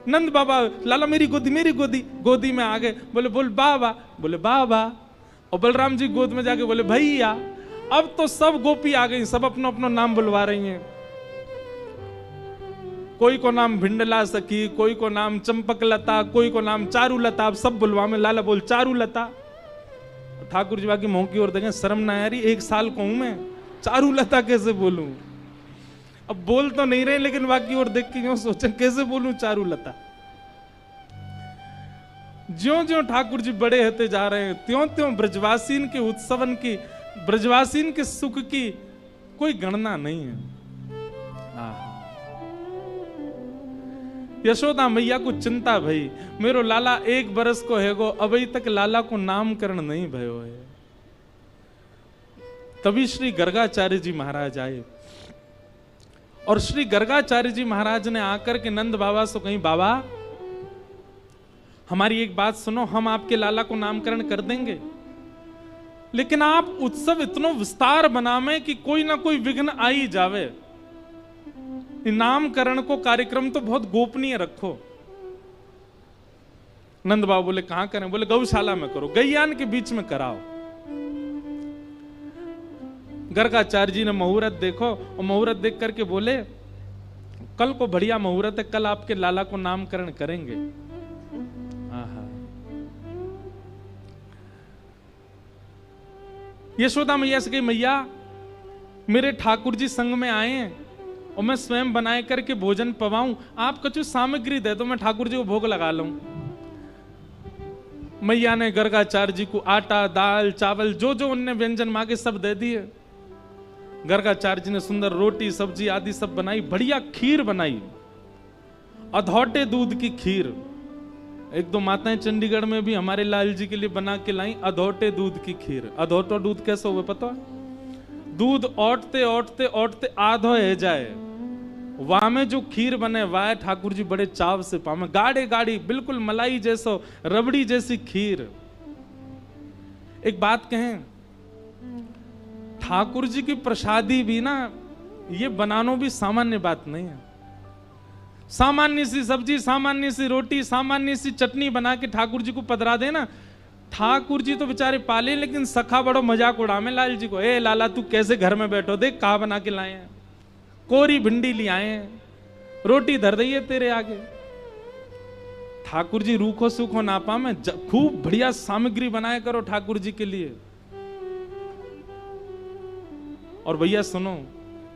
नंद बाबा लाला मेरी गोदी गोदी में आ गए, बोले बोल बाबा, बोले बाबा। और बलराम जी गोद में जाके बोले भैया। अब तो सब गोपी आ गई, सब अपना अपना नाम बुलवा रही हैं। कोई को नाम भिंडला सखी, कोई को नाम चंपक लता, कोई को नाम चारू लता। अब सब बुलवा में लाला बोल चारू लता। ठाकुर जी बाकी मुंह की ओर देखें, शर्म ना यारी, 1 साल को हूं मैं, चारू लता कैसे बोलूं। अब बोल तो नहीं रहे, लेकिन बाकी ओर देख के यूं सोचे कैसे बोलूं चारू लता। ज्यों ज्यों ठाकुर जी बड़े होते जा रहे हैं, त्यों त्यों ब्रजवासीन के उत्सवन की, ब्रजवासीन के सुख की कोई गणना नहीं है। यशोदा मैया को चिंता भई, मेरो लाला 1 बरस को हैगो, अभी तक लाला को नामकरण नहीं भयो है। तभी श्री गर्गाचार्य जी महाराज आए, और श्री गर्गाचार्य जी महाराज ने आकर के नंद बाबा से कहीं, बाबा हमारी एक बात सुनो, हम आपके लाला को नामकरण कर देंगे, लेकिन आप उत्सव इतना विस्तार बनावे कि कोई ना कोई विघ्न आ ही जावे। नामकरण को कार्यक्रम तो बहुत गोपनीय रखो। नंद बाबा बोले कहां करें? बोले गौशाला में करो, गैयान के बीच में कराओ। गर्गाचार्य जी ने मुहूर्त देखो, और मुहूर्त देख करके बोले कल को बढ़िया मुहूर्त है, कल आपके लाला को नामकरण करेंगे। यशोदा मैया से कही, मैया मेरे ठाकुर जी संग में आए हैं और मैं स्वयं बनाए करके भोजन पवाऊं, आप कुछ सामग्री दे दो, मैं ठाकुर जी को भोग लगा लूं। मैया ने गर्गाचार्य जी को आटा, दाल, चावल, जो जो उनने व्यंजन मांगे सब दे दिए। गर्गाचार्य जी ने सुंदर रोटी, सब्जी आदि सब बनाई, बढ़िया खीर बनाई, अधौटे दूध की खीर। 1-2 माताएं चंडीगढ़ में भी हमारे लाल जी के लिए बना के लाई अधौटे दूध की खीर। अधौटा दूध कैसे हुए पता है? दूध औटते औटते औटते आधो है जाए, वहां में जो खीर बने वाह ठाकुर जी बड़े चाव से पावे। गाढ़े गाढ़ी, बिल्कुल मलाई जैसो, रबड़ी जैसी खीर। एक बात कहें, ठाकुर जी की प्रसादी भी ना, ये बनाना भी सामान्य बात नहीं है। सामान्य सी सब्जी, सामान्य सी रोटी, सामान्य सी चटनी बना के ठाकुर जी को पधरा देना, ठाकुर जी तो बेचारे पाले, लेकिन सखा बड़ो मजाक उड़ावे लाल जी को। ए लाला तू कैसे घर में बैठो, देख कहा बना के लाए हैं, कोरी भिंडी ले आए हैं, रोटी धर दई है तेरे आगे। ठाकुर जी रूखो सूखो ना पावे, खूब बढ़िया सामग्री बनाया करो ठाकुर जी के लिए। और भैया सुनो,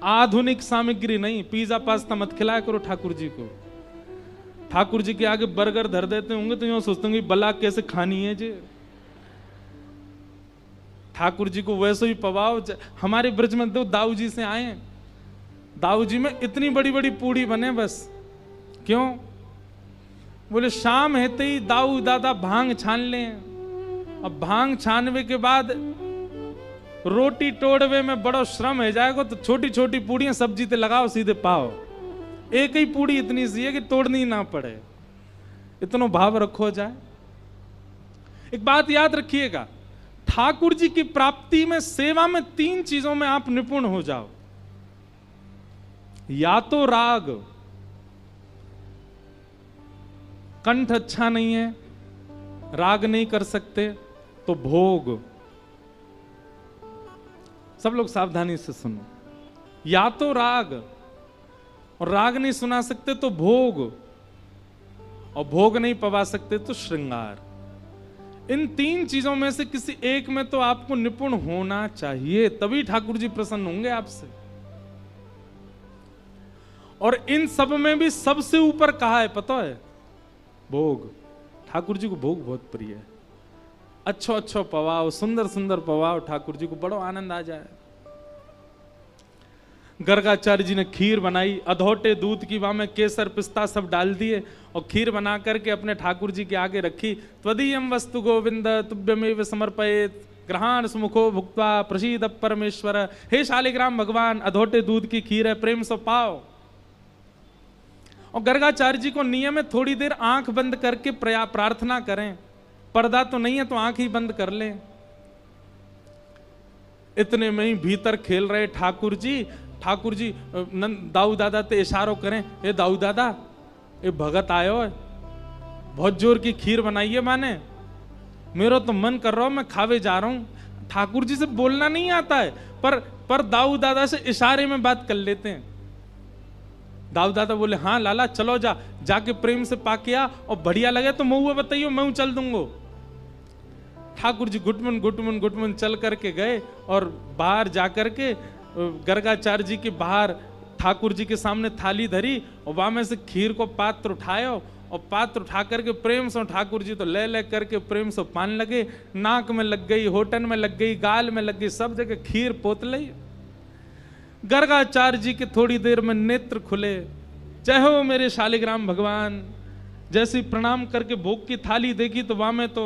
आधुनिक सामग्री नहीं, पिज्जा पास्ता मत खिलाया करो ठाकुर जी को। ठाकुर जी के आगे बर्गर धर देते होंगे तो यूं सोचते होंगे बला कैसे खानी है जी। ठाकुर जी को वैसे ही पवाओ। हमारे ब्रज में दो दाऊ जी से आए, दाऊ जी में इतनी बड़ी बड़ी पूड़ी बने बस। क्यों? बोले शाम हेते ही दाऊ दादा भांग छान लें। अब भांग छानवे के बाद रोटी तोड़वे में बड़ो श्रम है जाएगा, तो छोटी छोटी पूड़ियां सब्जी ते लगाओ, सीधे पाओ। एक ही पूड़ी इतनी सी है कि तोड़नी ना पड़े, इतना भाव रखो जाए। एक बात याद रखिएगा, ठाकुर जी की प्राप्ति में, सेवा में 3 चीजों में आप निपुण हो जाओ। या तो राग, कंठ अच्छा नहीं है, राग नहीं कर सकते, तो भोग। सब लोग सावधानी से सुनो, या तो राग, और राग नहीं सुना सकते तो भोग, और भोग नहीं पवा सकते तो श्रृंगार। इन 3 चीजों में से किसी एक में तो आपको निपुण होना चाहिए, तभी ठाकुर जी प्रसन्न होंगे आपसे। और इन सब में भी सबसे ऊपर कहा है पता है? भोग। ठाकुर जी को भोग बहुत प्रिय है। अच्छो अच्छो पवाओ, सुंदर सुंदर पवाओ, ठाकुर जी को बड़ो आनंद आ जाए। गर्गाचार्य जी ने खीर बनाई, अधौटे दूध की, वहां में केसर पिस्ता सब डाल दिए, और खीर बना करके अपने ठाकुर जी के आगे रखी। त्वदीयम वस्तु गोविंद तुभ्यमेव समर्पयेत् ग्रहाण सुमुखो भुक्त्वा प्रसीद परमेश्वर। हे शालिग्राम भगवान, अधौटे दूध की खीर है, प्रेम से पाओ। और गर्गाचार्य जी को नियम है थोड़ी देर आंख बंद करके प्रार्थना करें। पर्दा तो नहीं है तो आंख ही बंद कर लें। इतने में ही भीतर खेल रहे ठाकुर जी दाऊ दादा ते इशारों करें, ए दाऊ दादा ये भगत आयो है, बहुत जोर की खीर बनाई है माने, मेरा तो मन कर रहा हूं, मैं खावे जा रहा हूं। ठाकुर जी से बोलना नहीं आता है, पर दाऊ दादा से इशारे में बात कर लेते हैं। दाऊ दादा बोले, हाँ लाला चलो जाके प्रेम से पाके आ, और बढ़िया लगे तो महुआ बताइयो, मैं चल दूंगो। ठाकुर जी गुटमन चल करके गए और बाहर जाकर के गर्गाचार्य जी के बाहर ठाकुर जी के सामने थाली धरी और वहां में से खीर को पात्र उठायो, और पात्र उठा करके प्रेम से ठाकुर जी तो ले करके प्रेम से पान लगे, नाक में लग गई, होठन में लग गई, गाल में लग गई, सब जगह खीर पोत लई। गर्गाचार्य जी के थोड़ी देर में नेत्र खुले, जय हो मेरे शालिग्राम भगवान। जैसे प्रणाम करके भोग की थाली देखी तो वहां में तो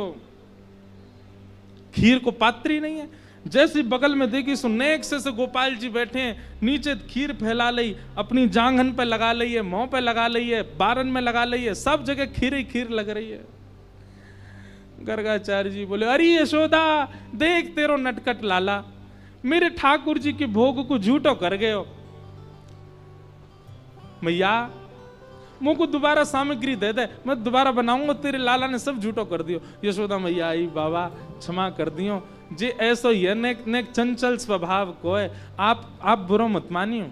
खीर को पात्र ही नहीं है। जैसे बगल में देखी सो नेक से गोपाल जी बैठे हैं, नीचे खीर फैला लई, अपनी जांघन पे लगा लई है, मुंह पे लगा लई है, बारन में लगा लई है, सब जगह खीर ही खीर लग रही है। गर्गाचार्य जी बोले, अरे यशोदा देख तेरो नटकट लाला, मेरे ठाकुर जी के भोग को झूठो कर गए हो। मैया मुझको दोबारा सामग्री दे दे, मैं दोबारा बनाऊंगा, तेरे लाला ने सब झूठो कर दियो। यशोदा मैया आई, बाबा क्षमा कर दियो, जे ऐसो ये नेक चंचल स्वभाव को है, आप बुरो मत मानियो।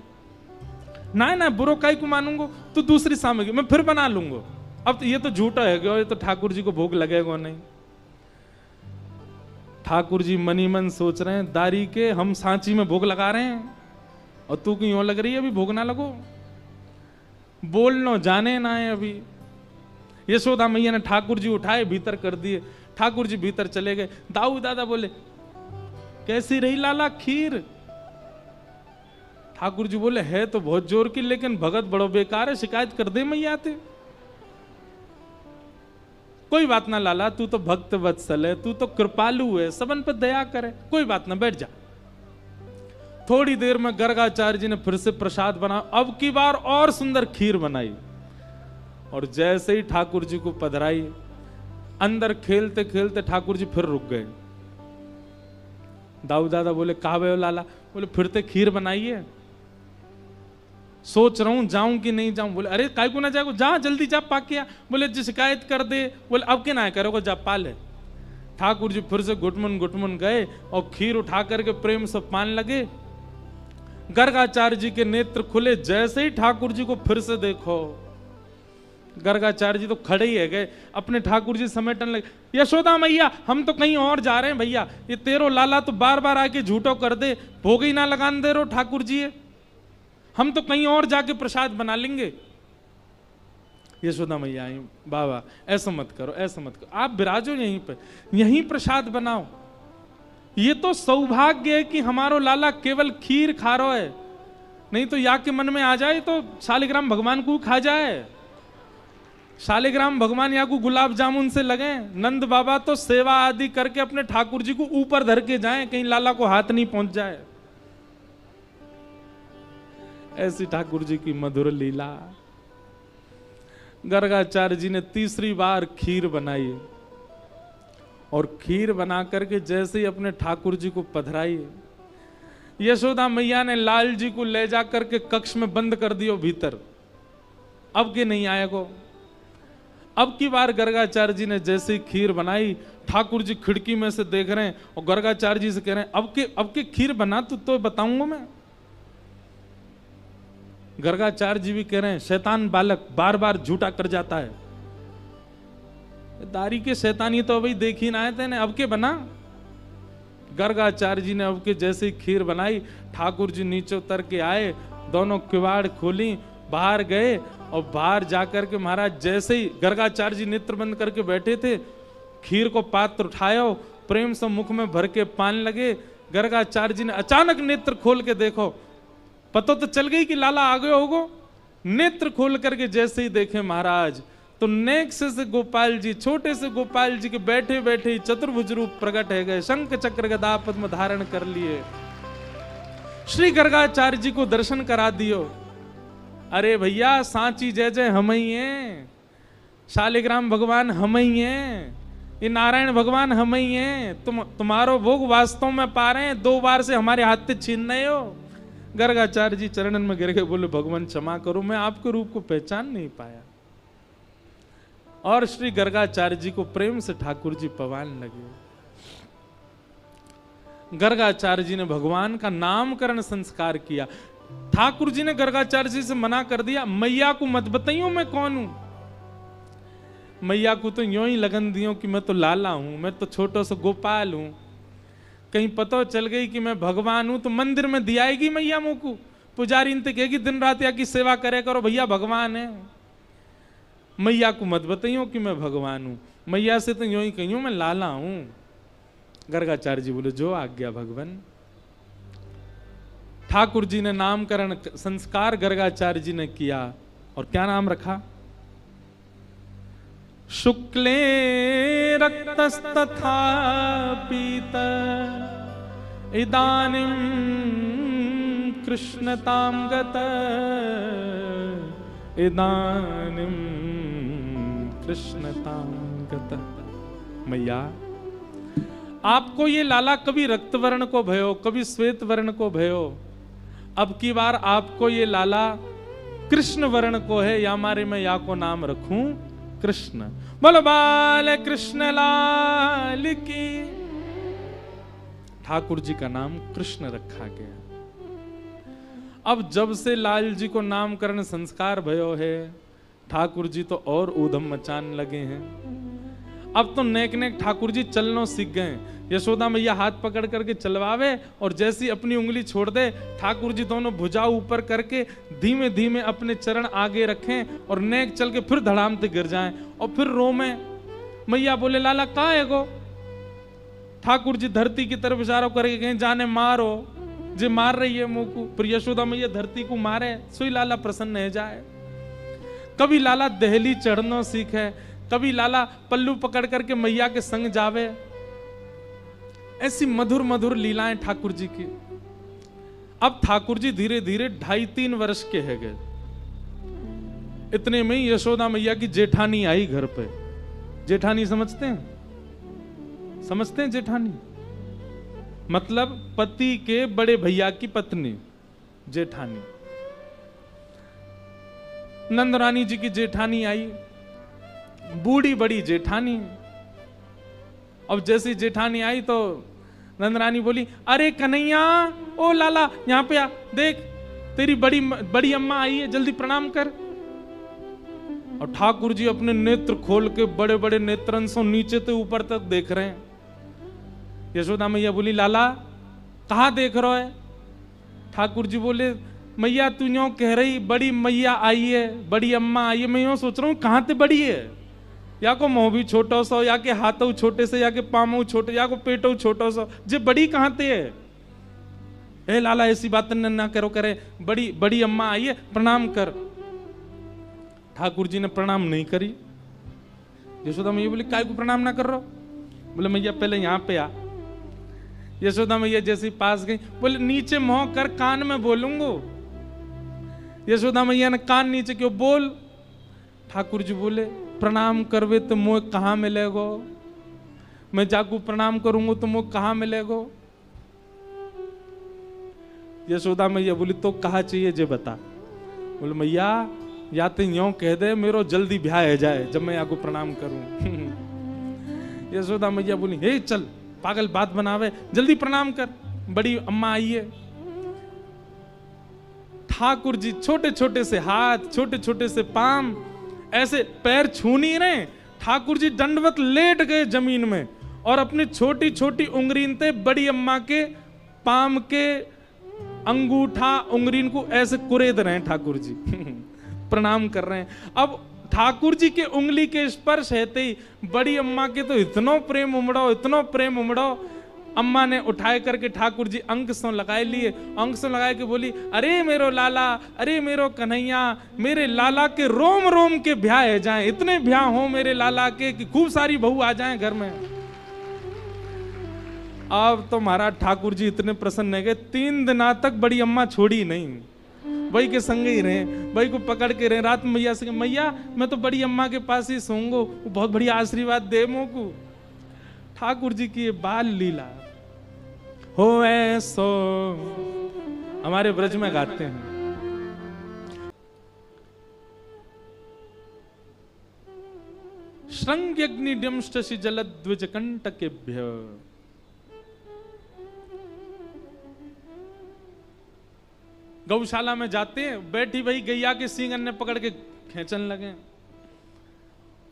ना बुरो काई को मानूंगो, तो दूसरी सामग्री मैं फिर बना लूंगा। अब तो ये तो झूठा है, ये तो ठाकुर जी को भोग लगेगा नहीं। ठाकुर जी मनी मन सोच रहे हैं, दारी के हम सांची में भोग लगा रहे हैं और तू क्यों यूं लग रही है, अभी भोग ना लगो, बोलनो जाने ना है अभी। यशोदा मैया ने ठाकुर जी उठाए भीतर कर दिए, ठाकुर जी भीतर चले गए। दाऊ दादा बोले, कैसी रही लाला खीर? ठाकुर जी बोले, है तो बहुत जोर की, लेकिन भगत बड़ो बेकार है, शिकायत कर दे मैया आते। कोई बात ना लाला, तू तो भक्त वत्सल है, तू तो कृपालु है, सबन पे दया करे, कोई बात ना, बैठ जा। थोड़ी देर में गर्गाचार्य जी ने फिर से प्रसाद बना, अब की बार और सुंदर खीर बनाई, और जैसे ही ठाकुर जी को पधराई, अंदर खेलते खेलते ठाकुर जी फिर रुक गए। दाऊ दादा बोले, कहा गए हो लाला? बोले, फिर ते खीर बनाई है, सोच रहा हूं जाऊं कि नहीं जाऊं। बोले, अरे काय को ना जाएगा, जा जल्दी जा पाके आ। बोले, जी शिकायत कर दे। बोले, अब के ना करोगे, जा पा ले। ठाकुर जी फिर से गुटमन गए और खीर उठा करके प्रेम से पान लगे। गर्गाचार्य जी के नेत्र खुले, जैसे ही ठाकुर जी को फिर से देखो, गर्गाचार्य जी तो खड़े ही है गए, अपने ठाकुर जी समेटने लगे। यशोदा मैया हम तो कहीं और जा रहे हैं भैया, ये तेरो लाला तो बार बार आके झूठो कर दे, भोग ही ना लगान दे रो ठाकुर जी, हम तो कहीं और जाके प्रसाद बना लेंगे। यशोदा मैया आई, बाबा ऐसा मत करो, ऐसा मत करो, आप विराजो यहीं पे, यहीं प्रसाद बनाओ। ये तो सौभाग्य है कि हमारो लाला केवल खीर खा रहा है, नहीं तो या के मन में आ जाए तो शालिग्राम भगवान को खा जाए। शालिग्राम भगवान या को गुलाब जामुन से लगे, नंद बाबा तो सेवा आदि करके अपने ठाकुर जी को ऊपर धर के जाएं, कहीं लाला को हाथ नहीं पहुंच जाए। ऐसी ठाकुर जी की मधुर लीला। गर्गाचार्य जी ने तीसरी बार खीर बनाई, और खीर बना करके जैसे ही अपने ठाकुर जी को पधराई, यशोदा मैया ने लाल जी को ले जा करके कक्ष में बंद कर दियो भीतर, अब के नहीं आएगो। अब की बार गर्गाचार्य जी ने जैसे ही खीर बनाई, ठाकुर जी खिड़की में से देख रहे हैं और गर्गाचार्य जी से कह रहे हैं, अब के खीर बना तो बताऊंगा मैं। गर्गाचार्य जी भी कह रहे हैं, शैतान बालक बार बार झूठा कर जाता है, दारी के शैतानी तो अभी देखी ना आए थे, अब के बना। गर्गाचार्य जी ने अब के जैसे ही खीर बनाई, ठाकुर जी नीचे उतर के आए, दोनों किवाड़ खोली, बाहर गए, और बाहर जाकर के महाराज जैसे ही गर्गाचार्य जी नेत्र बंद करके बैठे थे, खीर को पात्र उठायो, प्रेम से मुख में भर के पान लगे। गर्गाचार्य जी ने अचानक नेत्र खोल के देखो, पता तो चल गई कि लाला आ गए होगो। नेत्र खोल करके जैसे ही देखे महाराज, तो नेक से गोपाल जी, छोटे से गोपाल जी के बैठे बैठे ही चतुर्भुज रूप प्रकट है गए, शंख चक्र गदा पद्म धारण कर लिए। श्री गर्गाचार्य जी को दर्शन करा दियो। अरे भैया सांची जय जय हम ही हैं, शालिग्राम भगवान हम ही हैं, ये नारायण भगवान हम ही हैं, तुम्हारो भोग वास्तव में पा रहे हैं, 2 बार से हमारे हाथ से छीन रहे हो। गर्गाचार्य जी चरणन में गिर के बोले भगवान क्षमा करो, मैं आपके रूप को पहचान नहीं पाया। और श्री गर्गाचार्य जी को प्रेम से ठाकुर जी पवान लगे। गर्गाचार्य जी ने भगवान का नामकरण संस्कार किया। ठाकुर जी ने गर्गाचार्य जी से मना कर दिया, मैया को मत बताइयो मैं कौन हूं। मैया को तो यूं ही लगन दियो कि मैं तो लाला हूं, मैं तो छोटो सा गोपाल हूं। कहीं पता चल गई कि मैं भगवान हूं तो मंदिर में दियाएगी मैया मुंह को, पुजारी इनते कहेगी दिन रात या की सेवा करे करो, भैया भगवान है। मैया को मत बताइयो कि मैं भगवान हूं, मैया से तो यूं ही कहियो मैं लाला हूं। गर्गाचार्य जी बोले जो आज्ञा भगवान। ठाकुर जी ने नामकरण संस्कार गर्गाचार्य जी ने किया और क्या नाम रखा? शुक्ले रक्तस्तथा पीत इदानीं कृष्णतां गत इदानीं कृष्णतां गत। मैया आपको ये लाला कभी रक्त वर्ण को भयो, कभी श्वेत वर्ण को भयो, अब की बार आपको ये लाला कृष्ण वर्ण को है, या मारे मैं या को नाम रखूं कृष्ण। बोलो बाल कृष्ण लाल की। ठाकुर जी का नाम कृष्ण रखा गया। अब जब से लाल जी को नामकरण संस्कार भयो है, ठाकुर जी तो और ऊधम मचान लगे हैं। अब तो नेक नेक ठाकुर जी चलनो सीख गए। यशोदा मैया हाथ पकड़ करके चलवावे और जैसी अपनी उंगली छोड़ दे, ठाकुर जी दोनों भुजा ऊपर करके धीमे धीमे अपने चरण आगे रखें और नेक चल के फिर धड़ाम से गिर जाएं और फिर रोमें। मैया बोले लाला कहाँ है गो? ठाकुर जी धरती की तरफ इशारा करके कहें जाने मारो, जे मार रही है मुंह को। फिर यशोदा मैया धरती को मारे, सोई लाला प्रसन्न है जाए। कभी लाला दहली चढ़नो सीखे, कभी लाला पल्लू पकड़ करके मैया के संग जावे। ऐसी मधुर मधुर लीलाएं ठाकुर जी की। अब ठाकुर जी धीरे धीरे 2.5-3 वर्ष के है गए। इतने में ही यशोदा मैया की जेठानी आई घर पे। जेठानी समझते हैं? समझते हैं जेठानी मतलब पति के बड़े भैया की पत्नी जेठानी। नंदरानी जी की जेठानी आई, बूढ़ी बड़ी जेठानी। अब जैसी जेठानी आई तो नंदरानी बोली अरे कन्हैया, ओ लाला यहाँ पे आ, देख तेरी बड़ी अम्मा आई है, जल्दी प्रणाम कर। और ठाकुर जी अपने नेत्र खोल के बड़े बड़े नेत्रन से नीचे से ऊपर तक देख रहे हैं। यशोदा मैया बोली लाला कहाँ देख रहा है? ठाकुर जी बोले मैया तू यूं कह रही बड़ी मैया आई है, बड़ी अम्मा आई है, मैं यूं सोच रहा हूँ कहाँ ते बड़ी है, या को मुंह भी छोटो सो, या के हाथों छोटे से, या के पामों छोटे, या को पेटों छोटो सो, जे बड़ी कहाँ ते है? ए लाला ऐसी बात ना करो, करे बड़ी बड़ी अम्मा आई है, प्रणाम कर। ठाकुर जी ने प्रणाम नहीं करी। यशोदा मैया बोली काय को प्रणाम ना कर रहा? बोले मैया पहले यहाँ पे आ। यशोदा मैया जैसी पास गई, बोले नीचे मुंह कर, कान में बोलूंगो। यशोदा मैया ने कान नीचे क्यों बोल। ठाकुर जी बोले प्रणाम करवे तो मुंह कहाँ मिलेगो? मैं जाकू प्रणाम करूंगो तो मुंह कहाँ मिलेगो? यशोदा मैया बोली तो कहा चाहिए जे बता। बोले मैया या तो यूं कह दे मेरो जल्दी ब्याह है जाए जब मैं आपको प्रणाम करूं। यशोदा मैया बोली हे चल पागल बात बनावे, जल्दी प्रणाम कर, बड़ी अम्मा आई है। ठाकुर जी छोटे छोटे से हाथ, छोटे छोटे से पाम, ऐसे पैर छू नहीं रहे। ठाकुर जी दंडवत लेट गए जमीन में और अपनी छोटी छोटी उंगलीन से बड़ी अम्मा के पाम के अंगूठा उंगलीन को ऐसे कुरेद रहे हैं। ठाकुर जी प्रणाम कर रहे हैं। अब ठाकुर जी के उंगली के स्पर्श हेते ही बड़ी अम्मा के तो इतना प्रेम उमड़ो, इतना प्रेम उमड़ो। अम्मा ने उठाए करके ठाकुर जी अंक सो लगाए लिए, अंक सो लगाए के बोली अरे मेरो लाला, अरे मेरो कन्हैया, मेरे लाला के रोम रोम के ब्याह है जाए, इतने ब्याह हो मेरे लाला के कि खूब सारी बहू आ जाए घर में। अब तो महाराज ठाकुर जी इतने प्रसन्न है गए, 3 दिना तक बड़ी अम्मा छोड़ी नहीं, वही के संग ही रहे, वही को पकड़ के रहे। रात में मैया से मैया मैं तो बड़ी अम्मा के पास ही सोऊंगो, वो बहुत बढ़िया आशीर्वाद दे मोको। ठाकुर जी की ये बाल लीला हो ऐसो हमारे ब्रज में गाते हैं। श्रृंग्यग्निड्यंष्टसि जलद्विज कंटकेभ्य। गौशाला में जाते हैं, बैठी वही गैया के सींग अन्य पकड़ के खींचन लगे,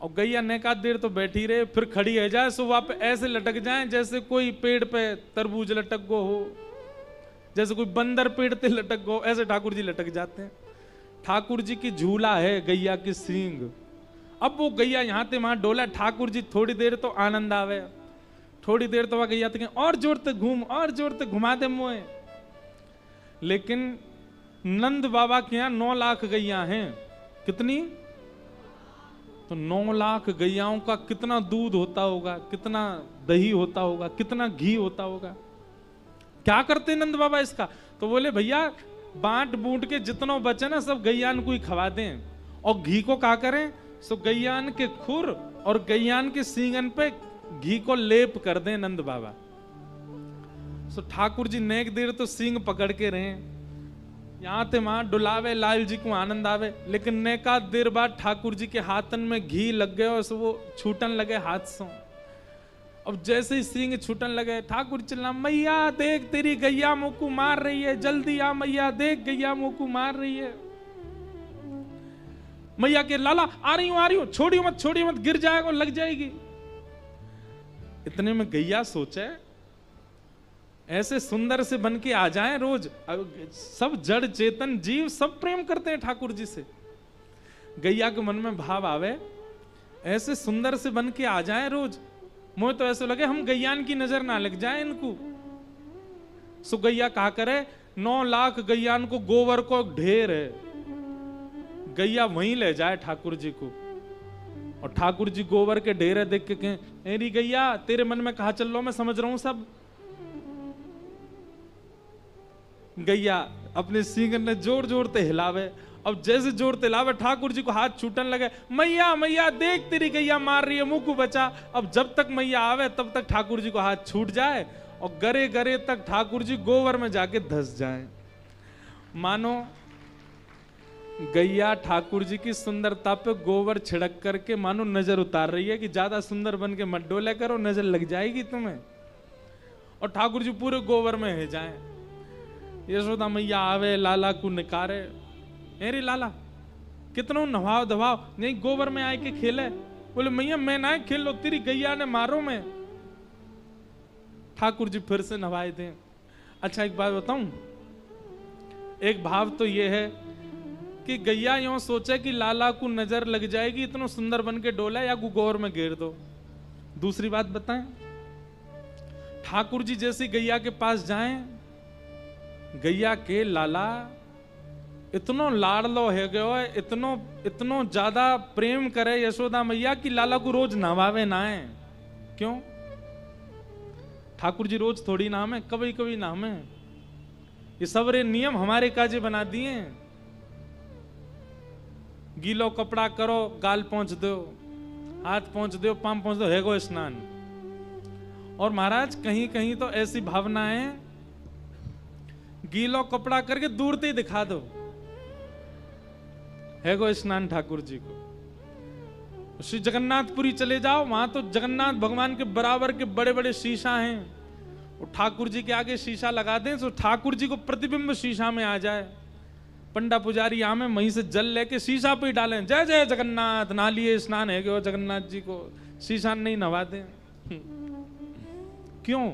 और गैया नेका देर तो बैठी रहे, फिर खड़ी है जाए सो वहां पे ऐसे लटक जाए जैसे कोई पेड़ पे तरबूज लटक गो हो, जैसे कोई बंदर पेड़ पे लटक गो, ऐसे ठाकुर जी लटक जाते हैं। ठाकुर जी की झूला है गैया की सींग। अब वो गैया यहां ते वहां डोला, ठाकुर जी थोड़ी देर तो आनंद आवे, थोड़ी देर तो वह गैया और जोर तक घूम, और जोर तक घुमा दे मोए। लेकिन नंद बाबा के यहां 9 लाख गैया हैं। कितनी? तो 9 लाख गैयाओं का कितना दूध होता होगा, कितना दही होता होगा, कितना घी होता होगा। क्या करते नंद बाबा इसका? तो बोले भैया बांट बूंट के जितना बचे ना सब गैयान को ही खवा दें, और घी को क्या करें, सो गैयान के खुर और गैयान के सींगन पे घी को लेप कर दें नंद बाबा। सो ठाकुर जी नेक देर तो सींग पकड़ के रहे, यहां ते वहां डुलावे, लाल जी को आनंद आवे। लेकिन नेका देर बाद ठाकुर जी के हाथन में घी लग गए और वो छूटन लगे हाथ से। अब जैसे ही सींग छूटन लगे ठाकुर चिल्ला, मैया देख तेरी गैया मुकू मार रही है, जल्दी आ मैया देख गैया मुकू मार रही है। मैया के लाला आ रही हूं, छोड़ियो मत, गिर जाएगा, लग जाएगी। इतने में गैया सोचे ऐसे सुंदर से बन के आ जाएं रोज। सब जड़ चेतन जीव सब प्रेम करते हैं ठाकुर जी से। गैया के मन में भाव आवे ऐसे सुंदर से बन के आ जाएं रोज, मुझे तो ऐसे लगे हम गैयान की नजर ना लग जाए इनको। सो गैया कहा करे, 9 लाख गैयान को गोबर को ढेर है, गैया वहीं ले जाए ठाकुर जी को। और ठाकुर जी गोबर के ढेर देख के कहें, एरी गैया तेरे मन में कहा चल लो, मैं समझ रहा हूं सब। गैया अपने सींगन ने जोर जोर ते हिलावे, अब जैसे जोर ते हिलावे ठाकुर जी को हाथ छूटन लगे, मैया मैया देख तेरी गैया मार रही है, मुंह को बचा। अब जब तक मैया आवे तब तक ठाकुर जी को हाथ छूट जाए, और गरे गरे तक ठाकुर जी गोबर में जाके धस जाए। मानो गैया ठाकुर जी की सुंदरता पे गोबर छिड़क करके मानो नजर उतार रही है कि ज्यादा सुंदर बन के मत डोले करो, नजर लग जाएगी तुम्हें। और ठाकुर जी पूरे गोबर में है जाए। यशोदा मैया आवे, लाला को निकारे, अरे लाला कितना नवाव दबाव, नहीं गोबर में आए के खेले। बोले मैया मैं ना खेल लो, तेरी गैया ने मारो मैं। ठाकुर जी फिर से नवाए थे। अच्छा एक बात बताऊं, एक भाव तो ये है कि गैया यूं सोचे कि लाला को नजर लग जाएगी, इतना सुंदर बन के डोला या गोबर में घेर दो। दूसरी बात बताएं, ठाकुर जी जैसी गैया के पास जाएं, गैया के लाला इतनो लाडलो है गयो है, इतनो ज्यादा प्रेम करे यशोदा मैया कि लाला को रोज नहवावे ना है। क्यों? ठाकुर जी रोज थोड़ी नाम है, कभी कभी नाम है। ये सबरे नियम हमारे काजे बना दिए। गीलो कपड़ा करो, गाल पहुंच दो, हाथ पहुंच दो, पाम पहुंच दो, हैगो स्नान। और महाराज कहीं कहीं तो ऐसी भावना है, गीलो कपड़ा करके दूर से ही दिखा दो, हैगो स्नान ठाकुर जी को। श्री जगन्नाथपुरी चले जाओ, वहां तो जगन्नाथ भगवान के बराबर के बड़े बड़े शीशा हैं, और ठाकुर जी के आगे शीशा लगा दें तो ठाकुर जी को प्रतिबिंब शीशा में आ जाए। पंडा पुजारी आमे वहीं से जल लेके शीशा पे डालें, जय जय जगन्नाथ, नालिए स्नान है गयो जगन्नाथ जी को, शीशा नहीं नवा दें। क्यों?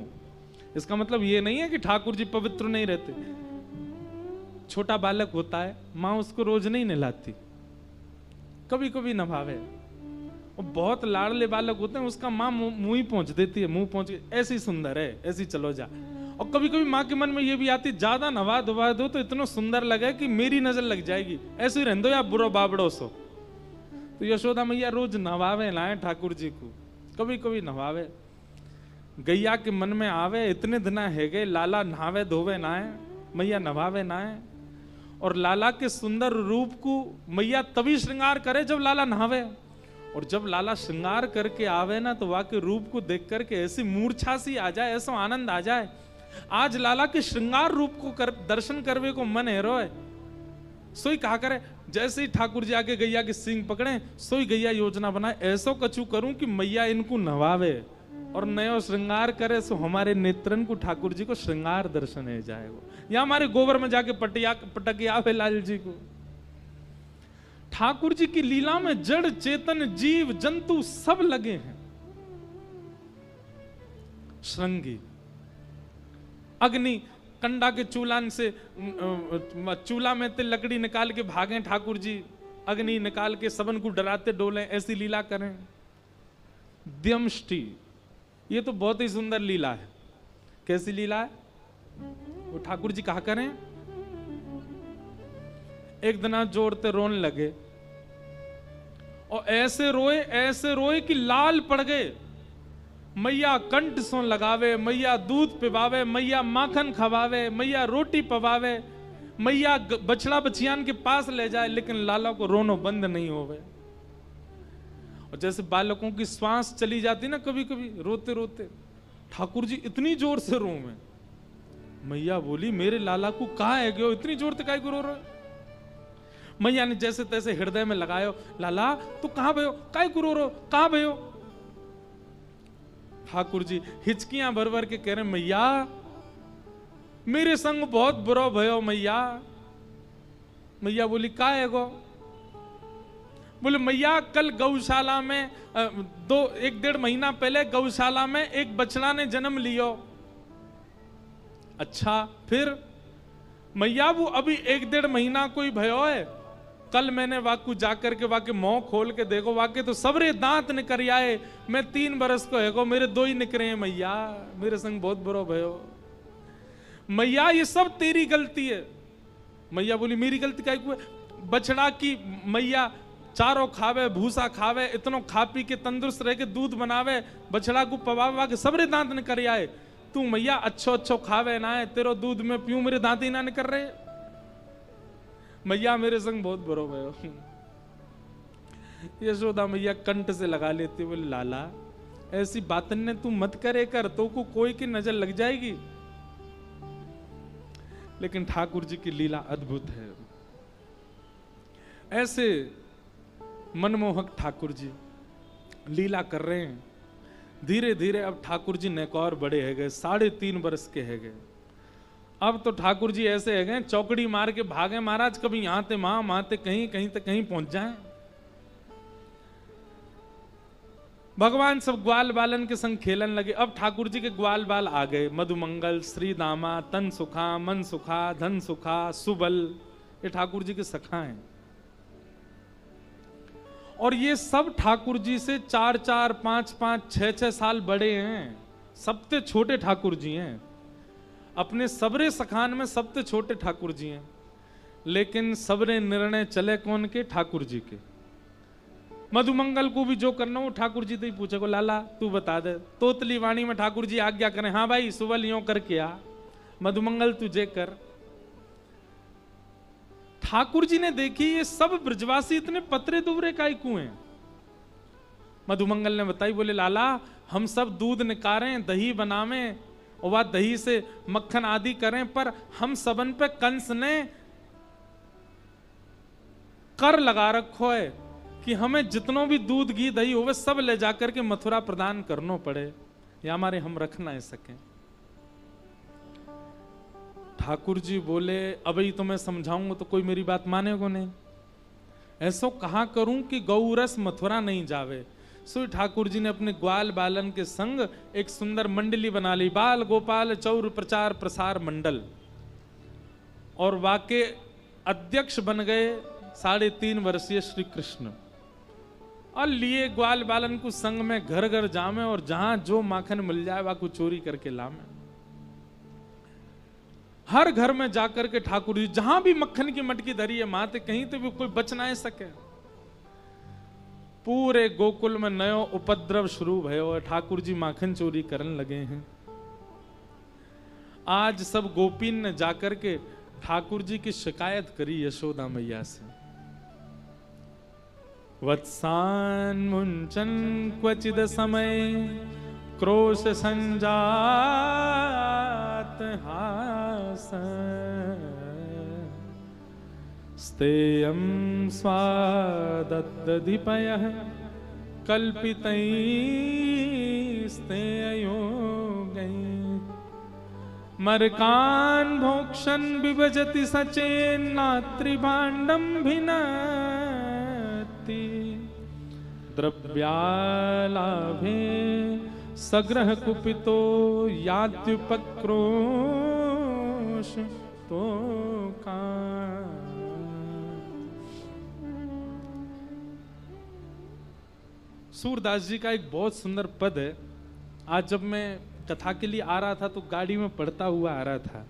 इसका मतलब ये नहीं है कि ठाकुर जी पवित्र नहीं रहते। छोटा बालक होता है, माँ उसको रोज नहीं नहलाती, कभी कभी नभावे। और बहुत लाडले बालक होते हैं, उसका माँ मुंह ही पहुंच देती है, मुंह पहुंच ऐसी सुंदर है, ऐसी चलो जा। और कभी कभी माँ के मन में ये भी आती, ज्यादा नवा धुवा दो तो इतना सुंदर लगे कि मेरी नजर लग जाएगी, ऐसे ही रहने दो या बुरो बाबड़ो सो। तो यशोदा मैया रोज नवावे लाए ठाकुर जी को, कभी कभी नवावे। गैया के मन में आवे, इतने दिन है गए लाला नहावे धोवे ना है, मैया नवावे ना है। और लाला के सुंदर रूप को मैया तभी श्रृंगार करे जब लाला नहावे, और जब लाला श्रृंगार करके आवे ना तो वाके रूप को देख करके ऐसी मूर्छा सी आ जाए, ऐसा आनंद आ जाए। आज लाला के श्रृंगार रूप को दर्शन करवे को मन है रोए। सोई कहा करे, जैसे ही ठाकुर जी आके गैया के सींग पकड़े, सोई गैया योजना बनाए, ऐसो कछु करूं कि मैया इनको नवावे और नयो श्रृंगार करे, सो हमारे नेत्रन को ठाकुर जी को श्रृंगार दर्शन है जाएगा। या हमारे गोबर में जाके पटके आवे लाल जी को। ठाकुर जी की लीला में जड़ चेतन जीव जंतु सब लगे हैं। श्रृंगी अग्नि कंडा के चूलान से चूल्हा में ते लकड़ी निकाल के भागे ठाकुर जी, अग्नि निकाल के सबन को डराते डोले, ऐसी लीला करें। द्यमष्टि, ये तो बहुत ही सुंदर लीला है। कैसी लीला है वो ठाकुर जी कहा करें। एक दिन जोड़ते रोने लगे और ऐसे रोए कि लाल पड़ गए। मैया कंठ सो लगावे, मैया दूध पिवावे, मैया माखन खवावे, मैया रोटी पवावे, मैया बछड़ा बछियान के पास ले जाए, लेकिन लाला को रोनो बंद नहीं होवे। और जैसे बालकों की श्वास चली जाती ना कभी कभी रोते रोते, ठाकुर जी इतनी जोर से रो में। मैया बोली, मेरे लाला को कहाँ है गयो, इतनी जोर से काहे को रो रहे? मैया ने जैसे तैसे हृदय में लगायो, लाला तू कहाँ भयो, काहे को रो रहो, कहाँ भयो? ठाकुर जी हिचकियां भर भर के कह रहे, मैया मेरे संग बहुत बुरा भयो मैया। मैया बोली, का है गो? बोले, मैया कल गौशाला में 1-1.5 महीना पहले गौशाला में एक बछड़ा ने जन्म लियो। अच्छा फिर? मैया वो अभी 1-1.5 महीना कोई भयो है। कल मैंने वाकू जाकर के वाके मुंह खोल के देखो, वाके तो सबरे दांत निकर आए। मैं 3 बरस को है, मेरे 2 ही निकरे हैं मैया, मेरे संग बहुत बुरो भयो। मैया ये सब तेरी गलती है। मैया बोली, मेरी गलती क्या है? बछड़ा की मैया चारों खावे, भूसा खावे, इतनो खा पी के तंदुरुस्त रह के दूध बनावे, बछड़ा को पवावा के सबरे दांत निकर आए। तू मैया अच्छो खावे ना है, तेरो दूध में पीऊं, मेरे दांत ही ना निकर रहे। मैया मेरे संग बहुत बुरो भयो। यशोदा मैया कंठ से लगा लेती, बोले, लाला ऐसी बातन ने तू मत करे कर, तो को कोई की नजर लग जाएगी। लेकिन ठाकुर जी की लीला अद्भुत है। ऐसे मनमोहक ठाकुर जी लीला कर रहे हैं। धीरे धीरे अब ठाकुर जी नेकौर बड़े है गए, 3.5 बरस के है गए। अब तो ठाकुर जी ऐसे है गए, चौकड़ी मार के भागे महाराज, कभी यहां ते वहां ते कहीं, कहीं ते कहीं पहुंच जाए। भगवान सब ग्वाल बालन के संग खेलन लगे। अब ठाकुर जी के ग्वाल बाल आ गए, मधुमंगल, श्रीदामा, तन सुखा, मन सुखा, धन सुखा, सुबल, ये ठाकुर जी के सखा हैं। और ये सब ठाकुर जी से 4-4, 5-5, 6-6 साल बड़े हैं। सबसे छोटे ठाकुर जी हैं। अपने सबरे सखान में सबसे छोटे ठाकुर जी हैं। लेकिन सबरे निर्णय चले कौन के? ठाकुर जी के। मधुमंगल को भी जो करना हो ठाकुर जी तो ही पूछे को, लाला तू बता दे। तोतली वाणी में ठाकुर जी आज्ञा करें, हाँ भाई सुबल यूं करके आ, मधुमंगल तुझे कर। ठाकुर जी ने देखी ये सब ब्रजवासी इतने पतरे दुबरे काहे क्यों हैं? मधुमंगल ने बताई, बोले, लाला हम सब दूध निकारें, दही बनावें और वह दही से मक्खन आदि करें, पर हम सबन पे कंस ने कर लगा रखो है कि हमें जितनों भी दूध घी दही हो वे सब ले जाकर के मथुरा प्रदान करना पड़े, या हमारे हम रख ना सकें। ठाकुर जी बोले, अभी तो मैं समझाऊंगा तो कोई मेरी बात मानेगा नहीं। ऐसो कहा करूं कि गौरस मथुरा नहीं जावे। सो ठाकुर जी ने अपने ग्वाल बालन के संग एक सुंदर मंडली बना ली, बाल गोपाल चौर प्रचार प्रसार मंडल, और वाके अध्यक्ष बन गए 3.5 वर्षीय श्री कृष्ण। और लिए ग्वाल बालन को संग में घर घर जामे और जहां जो माखन मिल जाए वाको चोरी करके लामे। हर घर में जाकर के ठाकुर जी जहां भी मक्खन की मटकी धरी है माते, कहीं तो भी कोई बच ना सके। पूरे गोकुल में नयो उपद्रव शुरू भयो और ठाकुर जी माखन चोरी करने लगे हैं। आज सब गोपीन ने जाकर के ठाकुर जी की शिकायत करी यशोदा मैया से। वत्सान मुंचन क्वचिद समय क्रोश संजात हास स्तेयं स्वादद्दधिपयः कल्पितैस्तेयोगैः मरकान् भोक्षन् विभजति सचेन्नात्रिभाण्डं भिन्नति द्रव्यालाभे सग्रह कुपितो यात्युपक्रोश तो का। सूरदास जी का एक बहुत सुंदर पद है। आज जब मैं कथा के लिए आ रहा था तो गाड़ी में पढ़ता हुआ आ रहा था।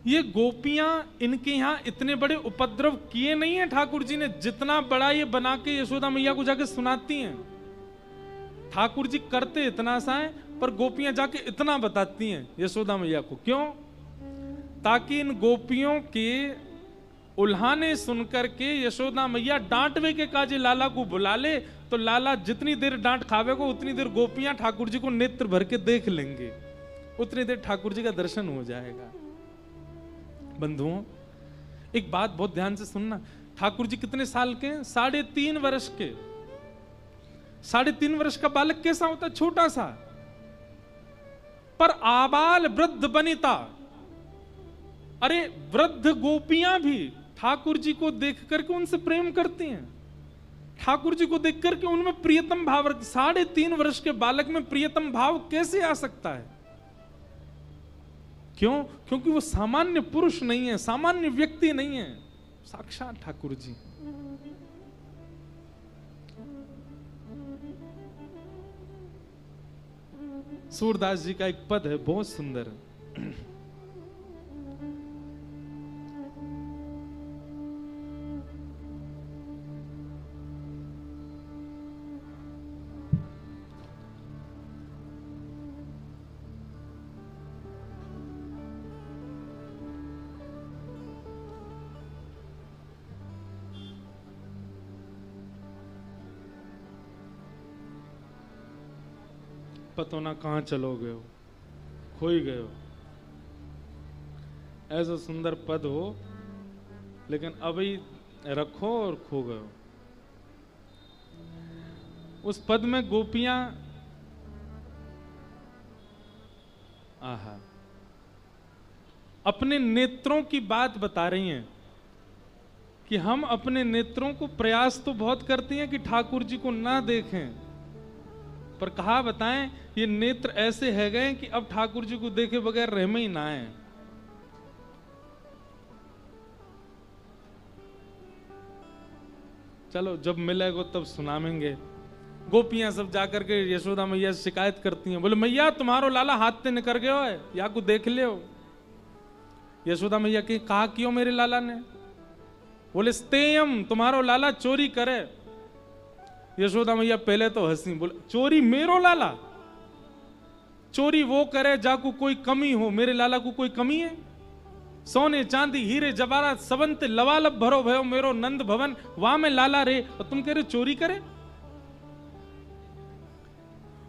ये गोपियां इनके यहां इतने बड़े उपद्रव किए नहीं है ठाकुर जी ने, जितना बड़ा ये बना के यशोदा मैया को जाके सुनाती हैं। ठाकुर जी करते इतना सा है पर गोपियां जाके इतना बताती हैं यशोदा मैया को। क्यों? ताकि इन गोपियों के उल्हाने सुनकर के यशोदा मैया डांटवे के काजे लाला को बुला ले, तो लाला जितनी देर डांट खावेगा उतनी देर गोपियां ठाकुर जी को नेत्र भर के देख लेंगे, उतनी देर ठाकुर जी का दर्शन हो जाएगा। बंधुओं, एक बात बहुत ध्यान से सुनना। ठाकुर जी कितने साल के? 3.5 वर्ष के। 3.5 वर्ष का बालक कैसा होता है? छोटा सा। पर आबाल वृद्ध बनिता, अरे वृद्ध गोपियां भी ठाकुर जी को देख करके उनसे प्रेम करती हैं। ठाकुर जी को देख करके उनमें प्रियतम भाव। 3.5 वर्ष के बालक में प्रियतम भाव कैसे आ सकता है? क्यों? क्योंकि वो सामान्य पुरुष नहीं है, सामान्य व्यक्ति नहीं है, साक्षात ठाकुर जी। सूरदास जी का एक पद है बहुत सुंदर। पतो ना कहां चलो गए हो, खोई गए हो। ऐसा सुंदर पद हो लेकिन अभी रखो और खो गए हो। उस पद में गोपियां आहा अपने नेत्रों की बात बता रही हैं कि हम अपने नेत्रों को प्रयास तो बहुत करती हैं कि ठाकुर जी को ना देखें, पर कहा बताएं ये नेत्र ऐसे है गए कि अब ठाकुर जी को देखे बगैर रह में ही ना आए। चलो जब मिलेगा तब सुनाएंगे। गोपियां सब जाकर के यशोदा मैया से शिकायत करती हैं, बोले मैया तुम्हारो लाला हाथ से निकल गयो है, या को देख ले हो। यशोदा मैया की कहा क्यों मेरे लाला ने? बोले स्तेयम तुम्हारो लाला चोरी करे। यशोदा मैया पहले तो हंसी, बोले चोरी मेरो लाला? चोरी वो करे जाकू कोई कमी हो, मेरे लाला को कोई कमी है? सोने चांदी हीरे जवाहरात सबंत लवालब भरो भयो मेरो नंद भवन, वहां में लाला रे और तुम कह रहे चोरी करे?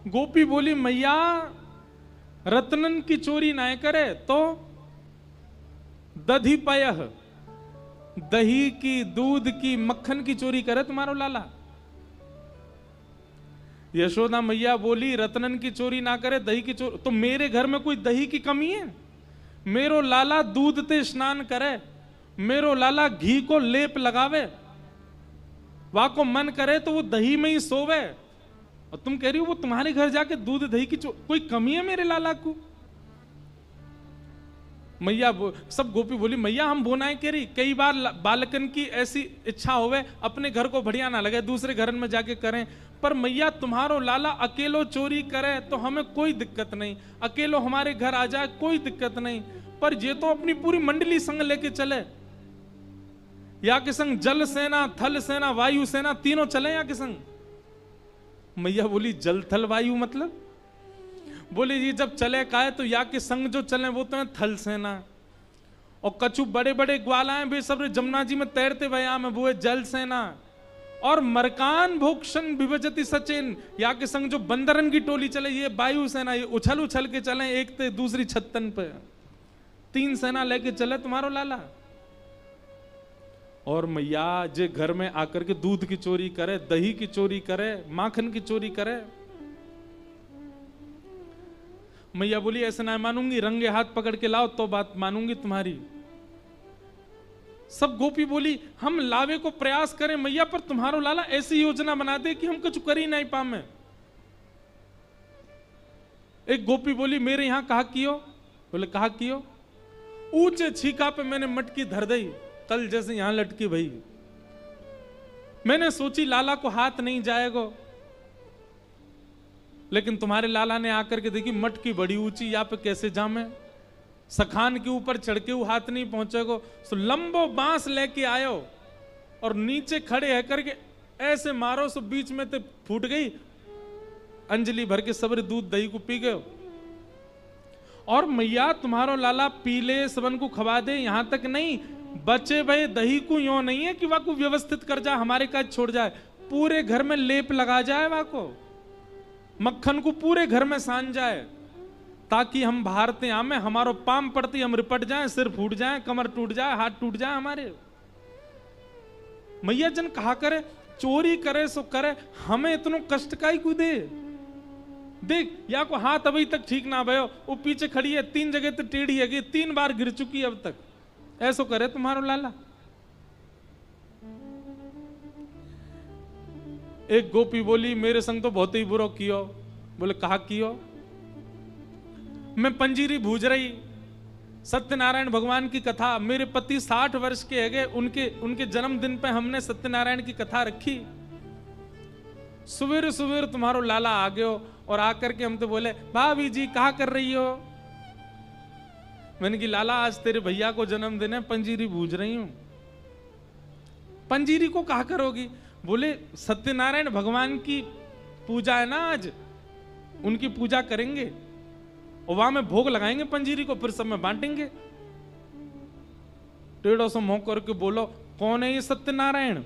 गोपी बोली मैया रत्नन की चोरी ना करे तो दधिपयः दही की, दूध की, मक्खन की चोरी करे तुम्हारो लाला? यशोदा मैया बोली रत्नन की चोरी ना करे, दही की चोरी तो मेरे घर में कोई दही की कमी है? मेरो लाला दूध ते स्नान करे, मेरो लाला घी को लेप लगावे, वहां को मन करे तो वो दही में ही सोवे, और तुम कह रही हो वो तुम्हारे घर जाके दूध दही की कोई कमी है मेरे लाला को? मैया सब गोपी बोली मैया हम बोनाए कह रही, कई बार बालकन की ऐसी इच्छा होवे अपने घर को बढ़िया ना लगे दूसरे घर में जाके करें, पर मैया तुम्हारो लाला अकेलो चोरी करे तो हमें कोई दिक्कत नहीं, अकेलो हमारे घर आ जाए कोई दिक्कत नहीं, पर ये तो अपनी पूरी मंडली संग लेके चले, या के संग जल सेना, थल सेना, वायु सेना तीनों चले या के संग। मैया बोली जल थल वायु मतलब? बोले जी जब चले काहे तो या के संग जो चले वो तो है थल सेना, और कछु बड़े बड़े ग्वालाएं बेसब्र जमुना जी में तैरते व्यायाम है, वो है जल सेना। और मरकान भोक्षण विभजति सचिन, या के संग जो बंदरन की टोली चले, ये वायु सेना, ये उछल उछल के चले एक ते दूसरी छत्तन पे, 3 सेना लेके चले तुम्हारो लाला। और मैया जे घर में आकर के दूध की चोरी करे, दही की चोरी करे, माखन की चोरी करे, मैया बोली ऐसे ना मानूंगी, रंगे हाथ पकड़ के लाओ तो बात मानूंगी तुम्हारी। सब गोपी बोली हम लावे को प्रयास करें मैया, पर तुम्हारो लाला ऐसी योजना बना दे कि हम कुछ कर ही नहीं पावे। एक गोपी बोली मेरे यहां कहा कियो, बोले कहा कियो, ऊंचे छीका पे मैंने मटकी धर दी, कल जैसे यहां लटकी भाई। मैंने सोची लाला को हाथ नहीं जाएगा, लेकिन तुम्हारे लाला ने आकर के देखी मटकी बड़ी ऊंची, यहाँ पे कैसे जामे, सखान के ऊपर चढ़ के वो हाथ नहीं पहुंचेगा। तो लंबो बांस लेके आयो और नीचे खड़े है करके ऐसे मारो, सो बीच में तो फूट गई, अंजलि भर के सबरे दूध दही को पी गए। और मैया तुम्हारो लाला पीले सबन को खवा दे, यहां तक नहीं बचे भाई दही को यो नहीं है कि वह को व्यवस्थित कर जाए, हमारे काज छोड़ जाए, पूरे घर में लेप लगा जाए, वह को मक्खन को पूरे घर में सान जाए, ताकि हम भारते आमे हमारो पाम पड़ती हम रिपट जाए, सिर फूट जाए, कमर टूट जाए, हाथ टूट जाए हमारे। मैया जन कहा करे चोरी करे सो करे, हमें इतनो कष्ट का ही दे। देख या को हाथ अभी तक ठीक ना भयो, वो पीछे खड़ी है, 3 जगह तो टेढ़ी है, 3 बार गिर चुकी है अब तक, ऐसो करे तुम्हारो लाला। एक गोपी बोली मेरे संग तो बहुत ही बुरो कियो, बोले कहा कियो, मैं पंजीरी भूज रही, सत्यनारायण भगवान की कथा, मेरे पति 60 वर्ष के है गए, उनके जन्मदिन पे हमने सत्यनारायण की कथा रखी, सुबेर सुबेर तुम्हारो लाला आ गयो और आकर के हम तो बोले भाभी जी कहा कर रही हो। मैंने कि लाला आज तेरे भैया को जन्मदिन है, पंजीरी भूज रही हूं। पंजीरी को कहा करोगी, बोले सत्यनारायण भगवान की पूजा है ना आज, उनकी पूजा करेंगे और वहां में भोग लगाएंगे पंजीरी को, फिर सब में बांटेंगे। टेढ़ो सो मुंह करके बोलो कौन है ये सत्यनारायण।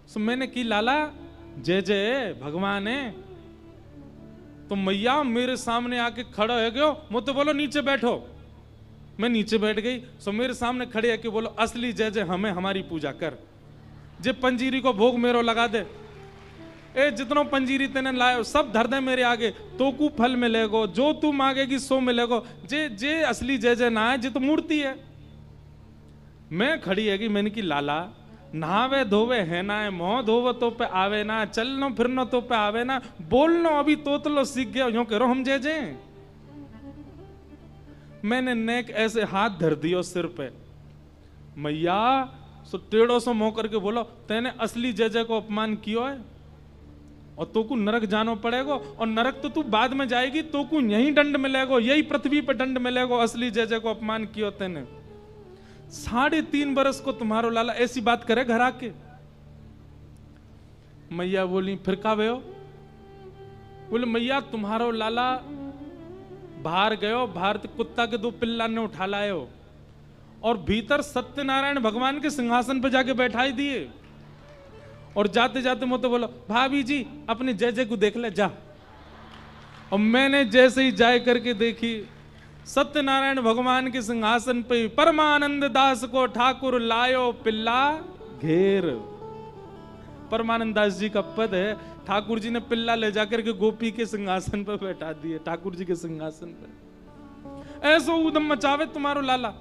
सो मैंने की लाला जय जय भगवान है। तो मैया मेरे सामने आके खड़ा हो गयो, मुझे बोलो नीचे बैठो, मैं नीचे बैठ गई। सो मेरे सामने खड़े आके बोलो असली जय जय हमें, हमारी पूजा कर, जे पंजीरी को भोग मेरो लगा दे, ए जितनो पंजीरी तेने लायो सब धर दे मेरे आगे, तो कु फल मिलेगो, जो तू मांगेगी सो मिलेगो, जे जे असली जय जय ना है, जे तो मूर्ति है। मैं खड़ी है कि मैंने की लाला नहावे धोवे है ना है, मोह धोवे तो पे आवे ना, चलनो फिरनो तो पे आवे ना, बोलनो अभी तोतलो सीख गया, यूं करो हम जय जय। मैंने नेक ऐसे हाथ धर दियो सिर पे, मैया सो टेढ़ो सो मुंह करके बोलो तेने असली जय जय को अपमान किया है और तो को नरक जानो पड़ेगा, और नरक तो तू बाद में जाएगी, तो को यही दंड मिलेगा, यही पृथ्वी पे दंड मिलेगा, असली जय जय को अपमान किया तेने। 3.5 बरस को तुम्हारो लाला ऐसी बात करे घर आके। मैया बोली फिर का भयो, बोले मैया तुम्हारो लाला बाहर गयो, बाहर कुत्ता के 2 पिल्ला ने उठा लायो और भीतर सत्यनारायण भगवान के सिंहासन पर जाके बैठाई दिए, और जाते जाते मुझे तो बोलो भाभी जी अपने जय जय को देख ले जा। और मैंने जैसे ही जाए करके देखी, सत्यनारायण भगवान के सिंहासन पे परमानंद दास को ठाकुर लायो पिल्ला घेर। परमानंद दास जी का पद है, ठाकुर जी ने पिल्ला ले जाकर के गोपी के सिंहासन पर बैठा दिए, ठाकुर जी के सिंहासन पर। ऐसो उदम मचावे तुम्हारो लाला।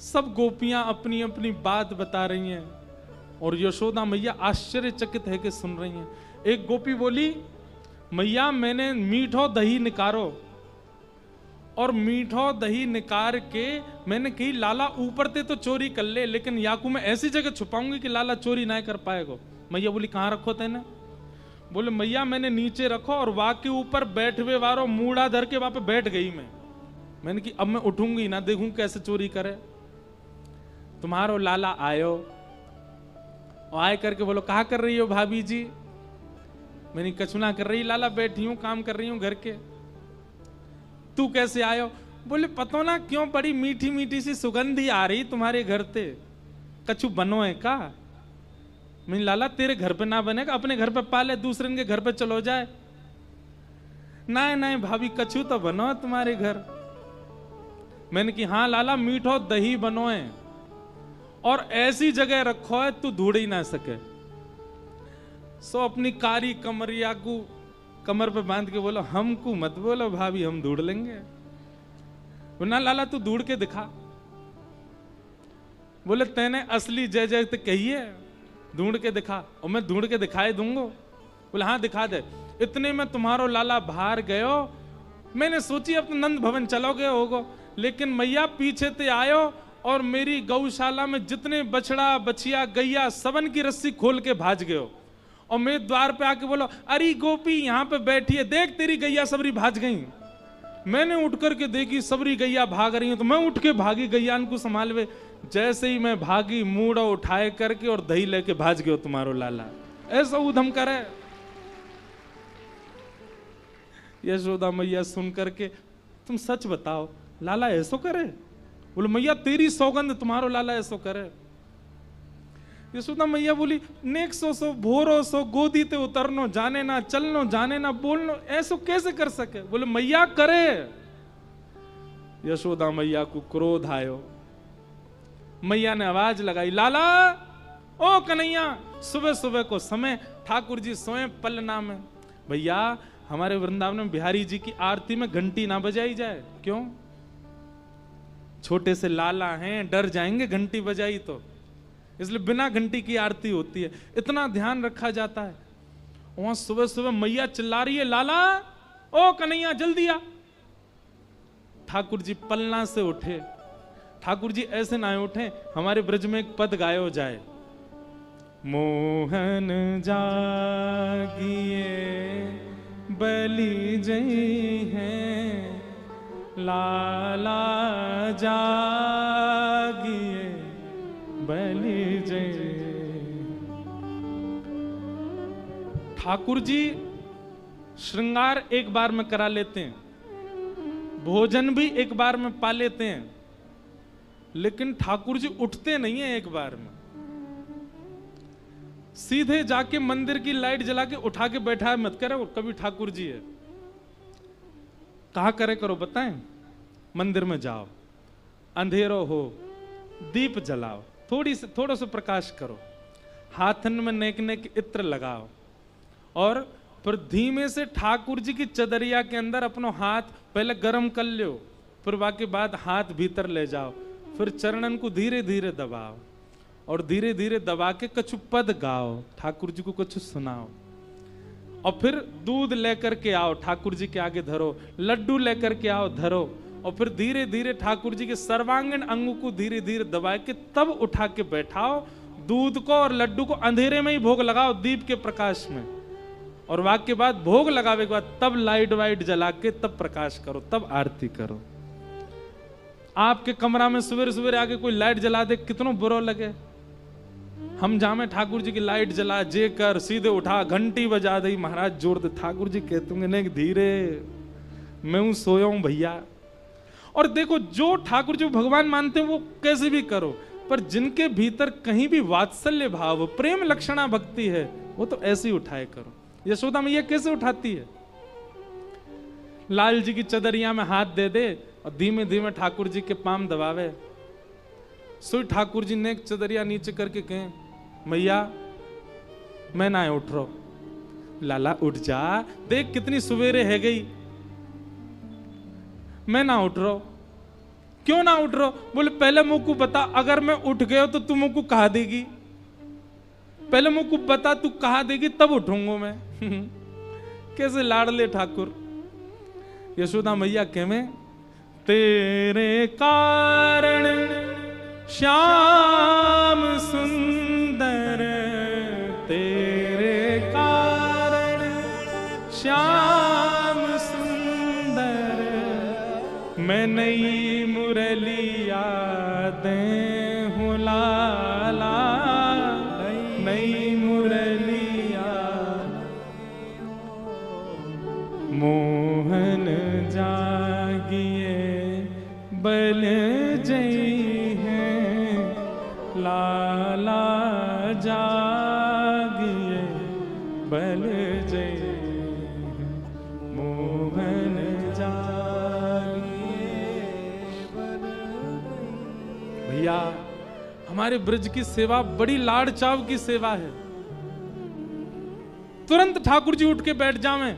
सब गोपियां अपनी अपनी बात बता रही हैं और यशोदा मैया आश्चर्यचकित है कि सुन रही हैं। एक गोपी बोली मैया मैंने मीठो दही निकारो, और मीठो दही निकार के मैंने कही लाला ऊपर ते तो चोरी कर ले, लेकिन याकू मैं ऐसी जगह छुपाऊंगी कि लाला चोरी ना कर पाएगा। मैया बोली कहां रखो तेने, बोले मैया मैंने नीचे रखो, और वहां के ऊपर बैठवे वारो मूड़ा धर के वहां पे बैठ गई मैंने कि अब मैं उठूंगी ना, देखूं कैसे चोरी करे। तुम्हारो लाला आयो और आए करके बोलो कहा कर रही हो भाभी जी। मैंने कछुना कर रही लाला, बैठी हूं काम कर रही हूं घर के। तू कैसे आयो? बोले पतो ना क्यों बड़ी मीठी मीठी सी सुगंधी आ रही तुम्हारे घर से, कछु बनो है का? मैं लाला तेरे घर पे ना बनेगा, अपने घर पे पाले, दूसरे के घर पे चलो जाए। नहीं नहीं भाभी कछु तो बनो तुम्हारे घर। मैंने कि हाँ लाला मीठो दही बनो है और ऐसी जगह रखो है तू ढूंढ ही ना सके। सो अपनी कारी कमरिया को कमर पे बांध के बोलो हमको मत बोलो भाभी, हम ढूंढ लेंगे। ना लाला तू ढूंढ के दिखा। बोले तेने असली जय जय तो कही है, ढूंढ के दिखा। और मैं ढूंढ के दिखाई दूंगा। बोले हाँ दिखा दे। इतने में तुम्हारो लाला बाहर गयो। मैंने सोची अब तो नंद भवन चलोगे होगो, लेकिन मैया पीछे ते आयो और मेरी गौशाला में जितने बछड़ा बछिया गैया सबन की रस्सी खोल के भाज गयो। और मैं द्वार पे आके बोलो अरे गोपी यहाँ पे बैठी है, देख तेरी गैया सबरी भाज गई। मैंने उठ करके देखी सबरी गैया भाग रही है, तो मैं उठ के भागी गैया को संभालवे। जैसे ही मैं भागी मूड़ा उठाए करके और दही लेके भाज गयो तुम्हारो लाला। ऐसा उधम करे। यशोदा मैया सुन करके तुम सच बताओ लाला ऐसो करे? बोले मैया तेरी सौगंध तुम्हारो लाला ऐसो करे। यशोदा मैया बोली नेक सो भोरो सो गोदी ते उतरनो जाने ना, चलनो जाने ना, बोलनो ऐसो कैसे कर सके? बोले मैया करे। यशोदा मैया को क्रोध आयो। मैया ने आवाज लगाई लाला ओ कन्हैया, सुबह सुबह को समय ठाकुर जी सोए पलना में। भैया हमारे वृंदावन में बिहारी जी की आरती में घंटी ना बजाई जाए। क्यों? छोटे से लाला हैं, डर जाएंगे घंटी बजाई तो, इसलिए बिना घंटी की आरती होती है। इतना ध्यान रखा जाता है। वहां सुबह सुबह मैया चिल्ला रही है लाला ओ कन्हैया जल्दी आ। ठाकुर जी पलना से उठे। ठाकुर जी ऐसे ना उठे, हमारे ब्रज में एक पद गायो जाए, मोहन जागिए बलि जई है, लाला जागिए बलि जय। ठाकुर जी श्रृंगार एक बार में करा लेते हैं, भोजन भी एक बार में पा लेते हैं, लेकिन ठाकुर जी उठते नहीं है एक बार में। सीधे जाके मंदिर की लाइट जला के उठा के बैठा है मत करे। कभी ठाकुर जी है कहा करे करो बताएं, मंदिर में जाओ, अंधेरो हो, दीप जलाओ, थोड़ा सा प्रकाश करो, हाथन में नेक नेक इत्र लगाओ और फिर धीमे से ठाकुर जी की चदरिया के अंदर अपनो हाथ पहले गर्म कर लो, फिर बाकी बाद हाथ भीतर ले जाओ, फिर चरणन को धीरे धीरे दबाओ और धीरे धीरे दबा के कुछ पद गाओ, ठाकुर जी को कुछ सुनाओ। और फिर दूध लेकर के आओ, ठाकुर जी के आगे धरो, लड्डू लेकर के आओ धरो, और फिर धीरे धीरे ठाकुर जी के सर्वांगीण अंगों को धीरे धीरे दबा के तब उठा के बैठाओ। दूध को और लड्डू को अंधेरे में ही भोग लगाओ दीप के प्रकाश में, और वाक के बाद भोग लगावे के बाद तब लाइट वाइट जला के तब प्रकाश करो, तब आरती करो। आपके कमरा में सवेरे सवेरे आके कोई लाइट जला दे कितनो बुरा लगे। हम जामे ठाकुर जी की लाइट जला जे कर सीधे उठा घंटी बजा दई, महाराज जोर दे, ठाकुर जी कहते नहीं धीरे, मैं हूं सोया हूं भैया। और देखो जो ठाकुर जी भगवान मानते हैं वो कैसे भी करो, पर जिनके भीतर कहीं भी वात्सल्य भाव प्रेम लक्षणा भक्ति है वो तो ऐसे ही उठाए करो। यशोदा मैया कैसे उठाती है? लाल जी की चदरिया में हाथ दे दे और धीमे धीमे ठाकुर जी के पाम दबावे। सो ठाकुर जी ने चदरिया नीचे करके कहें मैया मैं ना उठ रहा। लाला उठ जा, देख कितनी सवेरे है गई। मैं ना उठ रहा। क्यों ना उठ रहा? बोले पहले मुझ को बता, अगर मैं उठ गया तो तू मुझ को कहा देगी, पहले मुझ को बता तू कहा देगी तब उठूंगा मैं। कैसे लाडले ठाकुर। यशोदा मैया कहवे तेरे कारण श्याम सुंदर, तेरे कारण श्याम सुंदर, मैं नई मुरलिया दे हूँ लाला, नई मुरलिया मोहन जागिए बल जई हैं लाला जागिए बल जई मोहन जागिए बल जई। भैया हमारे ब्रज की सेवा बड़ी लाड़ चाव की सेवा है। तुरंत ठाकुर जी उठ के बैठ जावें,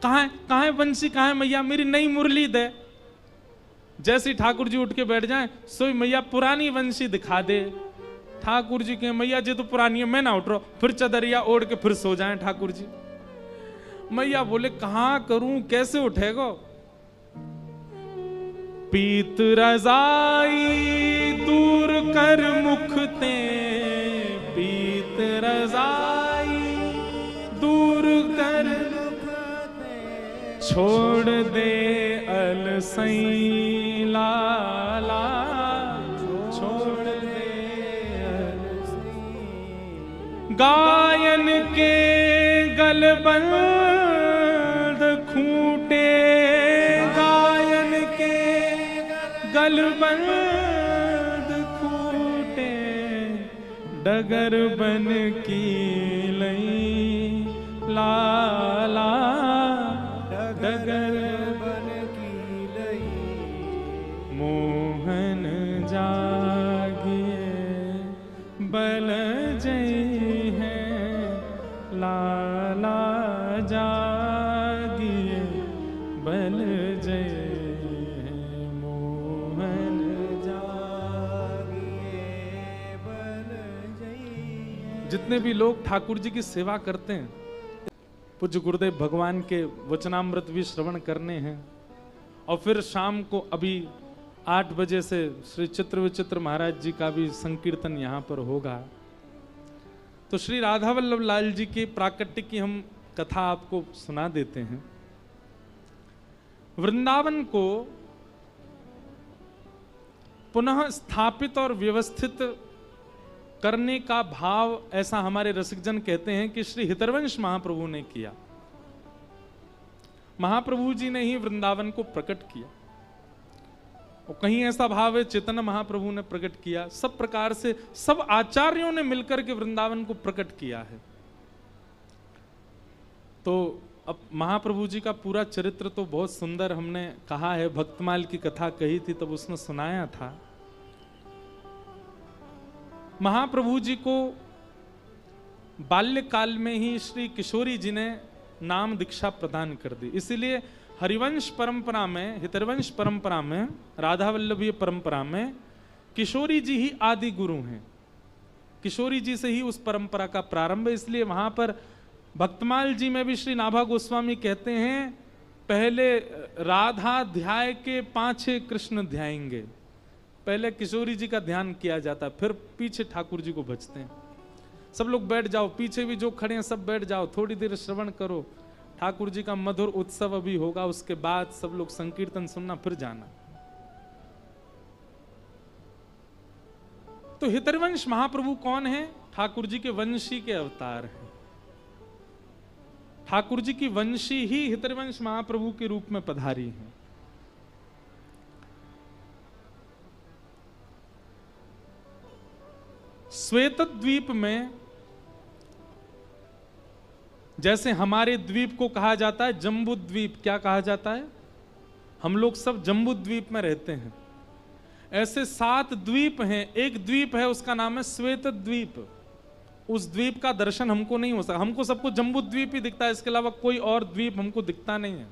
कहाँ है बंसी, कहाँ है मैया, मेरी नई मुरली दे। जैसे ठाकुर जी उठ के बैठ जाएं, सोई मैया पुरानी बंसी दिखा दे। ठाकुर जी के मैया जी तो पुरानी है, मैं ना उठ रहा, फिर चदरिया ओढ़ के फिर सो जाएं ठाकुर जी। मैया बोले कहाँ करूं, कैसे उठेगा। पीत रजाई दूर कर मुख ते, पीत रजाई दूर कर छोड़ दे अलसई लाला, छोड़ दे अलसई। गायन के गलबंद खूंटे, गायन के गलबंद खूंटे, डगर बन की लई लाला, डगर बन की लई मोहन जागिए बल जई हैं लाला जागिए बल जई मोहन जागिए बल जई। जितने भी लोग ठाकुर जी की सेवा करते हैं, पूज्य गुरुदेव भगवान के वचनामृत भी श्रवण करने हैं, और फिर शाम को अभी 8 बजे से श्री चित्र विचित्र महाराज जी का भी संकीर्तन यहाँ पर होगा। तो श्री राधा वल्लभ लाल जी के प्राकट्य की हम कथा आपको सुना देते हैं। वृंदावन को पुनः स्थापित और व्यवस्थित करने का भाव, ऐसा हमारे रसिकजन कहते हैं कि श्री हितरवंश महाप्रभु ने किया। महाप्रभु जी ने ही वृंदावन को प्रकट किया, और कहीं ऐसा भाव है चैतन्य महाप्रभु ने प्रकट किया। सब प्रकार से सब आचार्यों ने मिलकर के वृंदावन को प्रकट किया है। तो अब महाप्रभु जी का पूरा चरित्र तो बहुत सुंदर हमने कहा है, भक्तमाल की कथा कही थी तब उसने सुनाया था। महाप्रभु जी को बाल्यकाल में ही श्री किशोरी जी ने नाम दीक्षा प्रदान कर दी। इसीलिए हरिवंश परंपरा में, हितरवंश परंपरा में, राधा वल्लभीय परंपरा में किशोरी जी ही आदि गुरु हैं। किशोरी जी से ही उस परंपरा का प्रारंभ है। इसलिए वहां पर भक्तमाल जी में भी श्री नाभा गोस्वामी कहते हैं, पहले राधा ध्याय के पाछे कृष्ण ध्याएंगे। पहले किशोरी जी का ध्यान किया जाता, फिर पीछे ठाकुर जी को भजते हैं। सब लोग बैठ जाओ, पीछे भी जो खड़े हैं सब बैठ जाओ, थोड़ी देर श्रवण करो। ठाकुर जी का मधुर उत्सव अभी होगा, उसके बाद सब लोग संकीर्तन सुनना, फिर जाना। तो हितरवंश महाप्रभु कौन है? ठाकुर जी के वंशी के अवतार हैं। ठाकुर जी की वंशी ही हितरवंश महाप्रभु के रूप में पधारी हैं। श्वेत द्वीप में, जैसे हमारे द्वीप को कहा जाता है जम्बू द्वीप, क्या कहा जाता है? हम लोग सब जम्बू द्वीप में रहते हैं। ऐसे 7 द्वीप हैं। एक द्वीप है उसका नाम है श्वेत द्वीप। उस द्वीप का दर्शन हमको नहीं हो सकता, हमको सबको जम्बू द्वीप ही दिखता है, इसके अलावा कोई और द्वीप हमको दिखता नहीं है।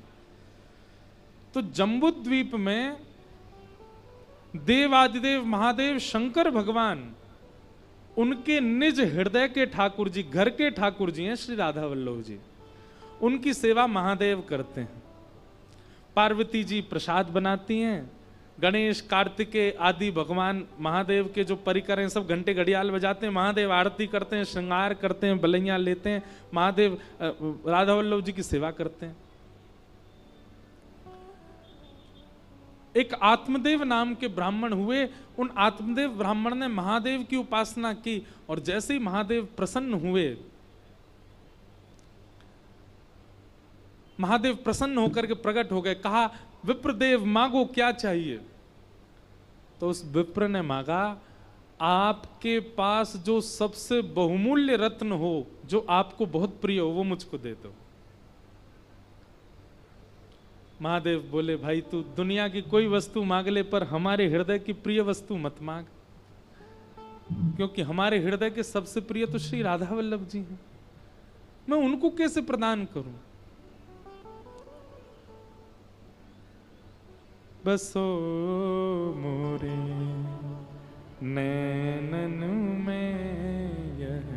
तो जम्बू द्वीप में देवादिदेव महादेव शंकर भगवान, उनके निज हृदय के ठाकुर जी, घर के ठाकुर जी हैं श्री राधा वल्लभ जी। उनकी सेवा महादेव करते हैं। पार्वती जी प्रसाद बनाती हैं, गणेश कार्तिकेय आदि भगवान महादेव के जो परिकर हैं सब घंटे घड़ियाल बजाते हैं, महादेव आरती करते हैं, श्रृंगार करते हैं, बलैया लेते हैं, महादेव राधा वल्लभ जी की सेवा करते हैं। एक आत्मदेव नाम के ब्राह्मण हुए। उन आत्मदेव ब्राह्मण ने महादेव की उपासना की, और जैसे ही महादेव प्रसन्न हुए, महादेव प्रसन्न होकर के प्रकट हो गए। कहा विप्रदेव मांगो क्या चाहिए। तो उस विप्र ने मांगा, आपके पास जो सबसे बहुमूल्य रत्न हो, जो आपको बहुत प्रिय हो, वो मुझको दे दो। महादेव बोले, भाई तू दुनिया की कोई वस्तु मांग ले, पर हमारे हृदय की प्रिय वस्तु मत मांग, क्योंकि हमारे हृदय के सबसे प्रिय तो श्री राधा वल्लभ जी हैं। मैं उनको कैसे प्रदान करूं। बसो मोरे नैनन में यह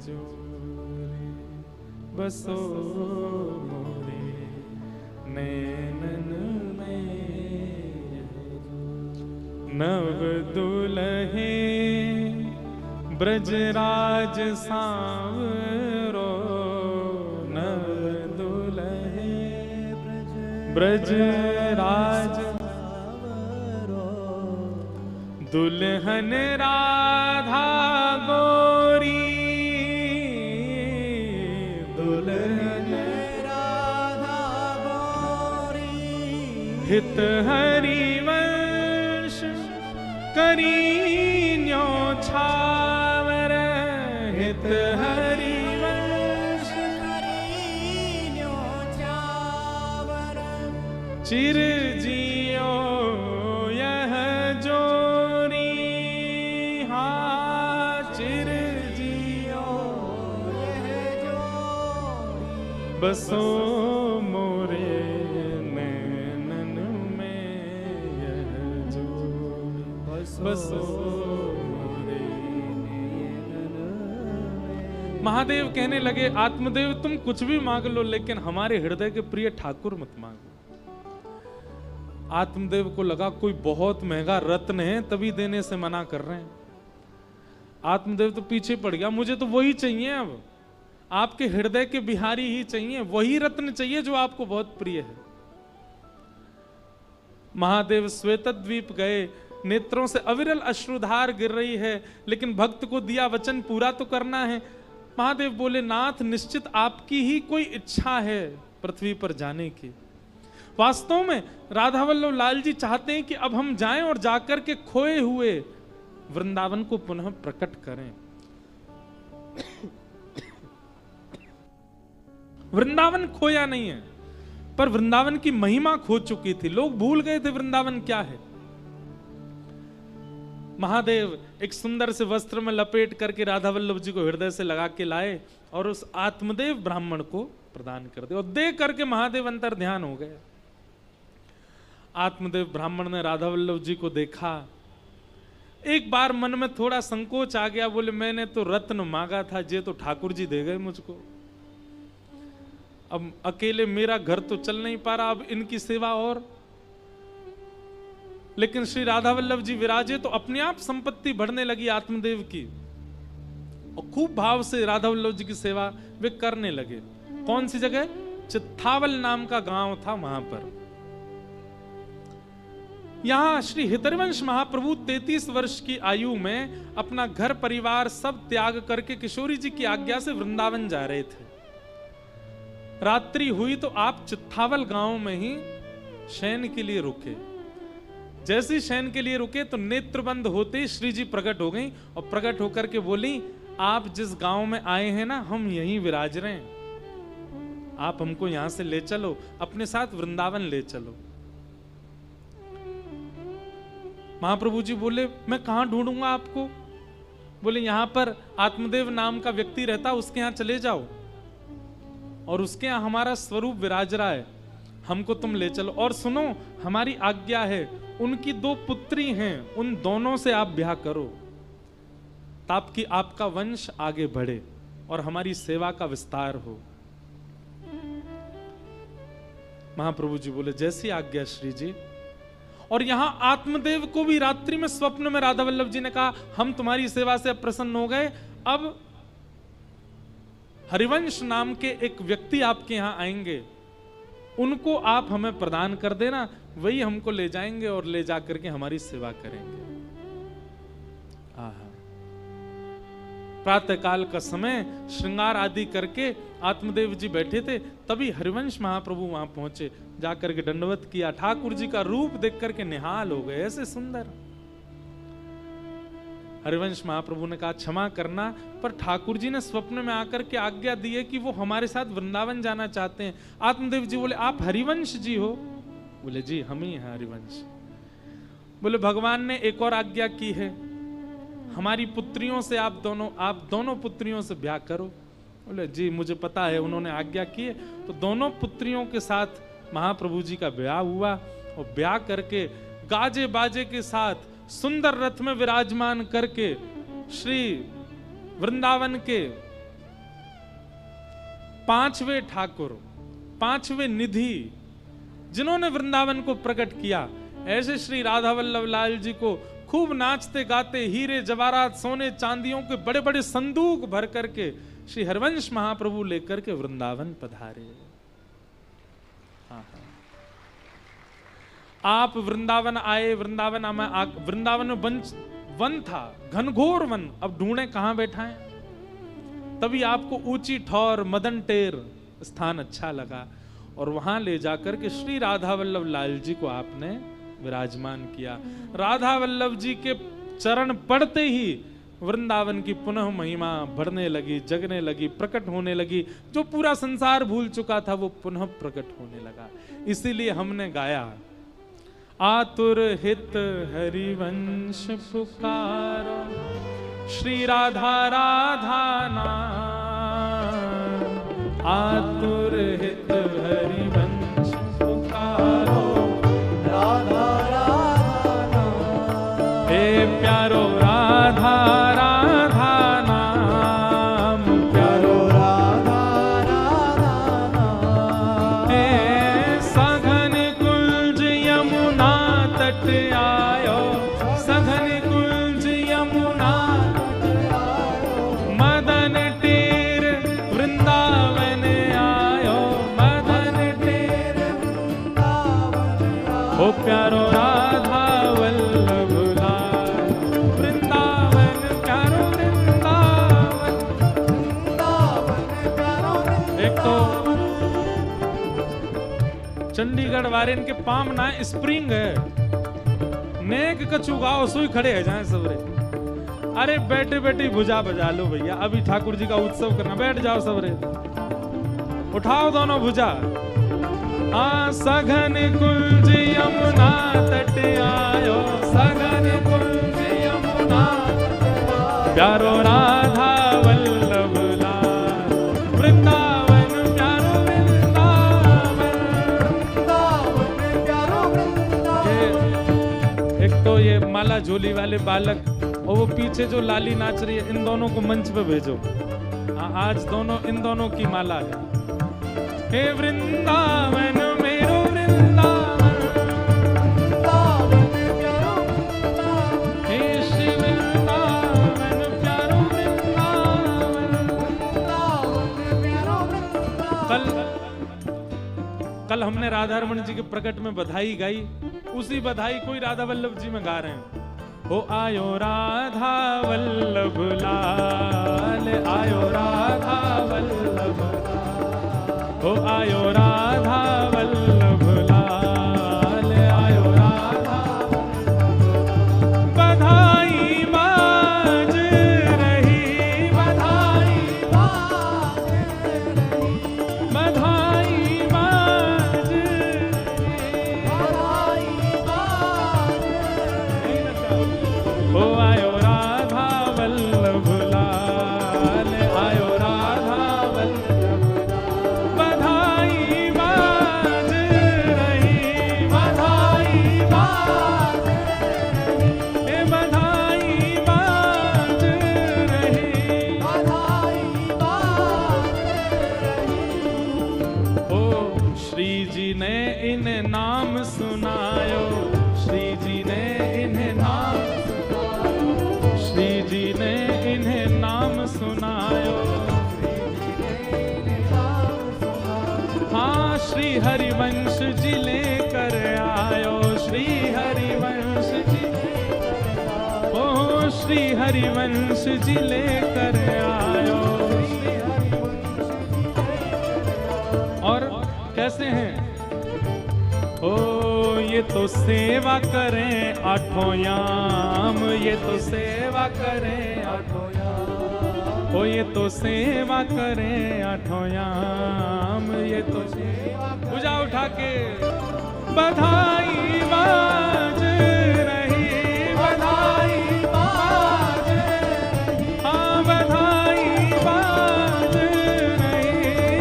जोरे, बसो मोरे नैनन में यह जोरे। नव दुल्हे ब्रजराज सांवरो, नव दुल्हे ब्रजराज दुल्हन राधा गोरी, दुल्हन राधा गोरी। हित हरि वंश करी न्योछावर, हित हरि वंश करी न्योछावर। चिर जियो यह जोरी, हाँ चिर जियो यह जोरी। बसो मोरे नैनन में यह जोरी, बसो मोरे नैनन में। महादेव कहने लगे, आत्मदेव तुम कुछ भी मांग लो, लेकिन हमारे हृदय के प्रिय ठाकुर मत मांगो। आत्मदेव को लगा कोई बहुत महंगा रत्न है, तभी देने से मना कर रहे हैं। आत्मदेव तो पीछे पड़ गया, मुझे तो वही चाहिए, अब आपके हृदय के बिहारी ही चाहिए, वही रत्न चाहिए जो आपको बहुत प्रिय है। महादेव श्वेतद्वीप गए, नेत्रों से अविरल अश्रुधार गिर रही है, लेकिन भक्त को दिया वचन पूरा तो करना है। महादेव बोले, नाथ निश्चित आपकी ही कोई इच्छा है पृथ्वी पर जाने की। वास्तव में राधा वल्लभ लाल जी चाहते हैं कि अब हम जाएं और जाकर के खोए हुए वृंदावन को पुनः प्रकट करें। वृंदावन खोया नहीं है, पर वृंदावन की महिमा खो चुकी थी, लोग भूल गए थे वृंदावन क्या है। महादेव एक सुंदर से वस्त्र में लपेट करके राधा वल्लभ जी को हृदय से लगा के लाए और उस आत्मदेव ब्राह्मण को प्रदान कर दिया, और दे करके महादेव अंतर ध्यान हो गए। आत्मदेव ब्राह्मण ने राधा वल्लभ जी को देखा, एक बार मन में थोड़ा संकोच आ गया, बोले मैंने तो रत्न मांगा था, ये तो ठाकुर जी दे गए मुझको, अब अकेले मेरा घर तो चल नहीं पा रहा, अब इनकी सेवा और। लेकिन श्री राधा वल्लभ जी विराजे तो अपने आप संपत्ति बढ़ने लगी आत्मदेव की, और खूब भाव से राधा वल्लभ जी की सेवा वे करने लगे। कौन सी जगह? चित्थावल नाम का गांव था, वहां पर। यहां श्री हितरवंश महाप्रभु 33 वर्ष की आयु में अपना घर परिवार सब त्याग करके किशोरी जी की आज्ञा से वृंदावन जा रहे थे। रात्रि हुई तो आप चित्थावल गांव में ही शयन के लिए रुके। जैसे ही शयन के लिए रुके तो नेत्र बंद होते ही श्री जी प्रकट हो गई, और प्रकट होकर के बोली, आप जिस गांव में आए हैं ना, हम यहीं विराज रहे हैं, आप हमको यहां से ले चलो, अपने साथ वृंदावन ले चलो। महाप्रभु जी बोले, मैं कहां ढूंढूंगा आपको? बोले, यहां पर आत्मदेव नाम का व्यक्ति रहता, उसके यहां चले जाओ, और उसके यहां हमारा स्वरूप विराज रहा है, हमको तुम ले चलो। और सुनो, हमारी आज्ञा है, उनकी 2 पुत्री हैं, उन दोनों से आप ब्याह करो, ताकि आपका वंश आगे बढ़े और हमारी सेवा का विस्तार हो। महाप्रभु जी बोले, जैसी आज्ञा श्री जी। और यहां आत्मदेव को भी रात्रि में स्वप्न में राधा वल्लभ जी ने कहा, हम तुम्हारी सेवा से अब प्रसन्न हो गए, अब हरिवंश नाम के एक व्यक्ति आपके यहां आएंगे, उनको आप हमें प्रदान कर देना, वही हमको ले जाएंगे और ले जाकर के हमारी सेवा करेंगे। आहा, प्रातः काल का समय श्रृंगार आदि करके आत्मदेव जी बैठे थे, तभी हरिवंश महाप्रभु वहां पहुंचे, जाकर के दंडवत किया। ठाकुर जी का रूप देख करके निहाल हो गए, ऐसे सुंदर। हरिवंश महाप्रभु ने कहा क्षमा करना, पर ठाकुर जी ने स्वप्न में आकर के आज्ञा दी है कि वो हमारे साथ वृंदावन जाना चाहते हैं। आत्मदेव जी बोले आप हरिवंश जी हो? बोले जी हम ही हैं हरिवंश। बोले भगवान ने एक और आज्ञा की है, हमारी पुत्रियों से आप दोनों पुत्रियों से ब्याह करो। बोले जी मुझे पता है, उन्होंने आज्ञा की है। तो दोनों पुत्रियों के साथ महाप्रभु जी का ब्याह हुआ, और ब्याह करके गाजे बाजे के साथ सुंदर रथ में विराजमान करके श्री वृंदावन के पांचवें ठाकुर, पांचवें निधि, जिन्होंने वृंदावन को प्रकट किया, ऐसे श्री राधा वल्लभ लाल जी को खूब नाचते गाते हीरे जवाहरात सोने चांदियों के बड़े बड़े संदूक भर करके श्री हरिवंश महाप्रभु लेकर के वृंदावन पधारे। आप वृंदावन आए, वृंदावन में वन था, घनघोर वन, अब ढूंढे कहां बैठा है। तभी आपको ऊंची ठौर मदन टेर स्थान अच्छा लगा, और वहां ले जाकर के श्री राधा वल्लभ लाल जी को आपने विराजमान किया। राधा वल्लभ जी के चरण पड़ते ही वृंदावन की पुनः महिमा बढ़ने लगी, जगने लगी, प्रकट होने लगी। जो पूरा संसार भूल चुका था वो पुनः प्रकट होने लगा। इसीलिए हमने गाया, आतुर हित हरिवंश पुकारो, श्री राधा राधा नाम, आतुर हित हरिवंश पुकारो, राधा राधा नाम। हे प्यारो राधा राधा नाम, प्यारो राधा राधा नाम। हे सघन कुंज यमुना तट आयो, सघन कुंज यमुना मदन टेर वृंदावन आयो, मदन टेर ओ प्यारो राधा वल्लभ लाल, वृंदावन प्यारो वृंदावन। एक तो चंडीगढ़ वारे के पाम ना स्प्रिंग है, नेक कछु गाओ सुई खड़े है जाए सबरे। अरे बैठे बैठे भुजा बजा लो भैया, अभी ठाकुर जी का उत्सव करना, बैठ जाओ सबरे, उठाओ दोनों भुजा। हाँ सघन कुंज यमुना तट आयो, सघन कुंज यमुना प्यारो राधा वल्लभ लाल, वृंदावन प्यारो वृंदावन। एक तो ये माला झोली वाले बालक और वो पीछे जो लाली नाच रही है, इन दोनों को मंच पे भेजो। आज इन दोनों की माला है। हे वृंदावन मेरो वृंदावन, हे श्री वृंदावन प्यारो वृंदावन। कल हमने राधा रमन जी के प्रकट में बधाई गाई, उसी बधाई कोई राधा वल्लभ जी में गा रहे हैं। हो आयो राधा वल्लभ लाल, आयो राधा वल्लभ, हो आयो राधा वल्लभ लाल, आयो राधा। बधाई बाज रही, बधाई बाज रही, बधाई बाज रही, बधाई बाज रही। हो आयो राधा वल्लभ लाल, आयो राधा वल्लभ, बधाई बाज रही, बधाई बाज रही, हे बधाई बाज रही, बधाई बाज रही। ओ श्री जी ने इन्हें नाम सुनायो, श्री जी ने इन्हें नाम सुनायो, श्री जी ने इन्हें नाम सुनायो। हाँ श्री हरिवंश जी लेकर आयो, श्री हरिवंश जी, ओ श्री हरिवंश जी लेकर आयो। और कैसे हैं? ओ ये तो सेवा करें आठों याम, ये तो सेवा करें आठों याम, ओ ये तो सेवा करें आठों याम, ये तो सेवा। पूजा उठा के बधाई बाज रही, बधाई बाज रही, हाँ बधाई बाज रही,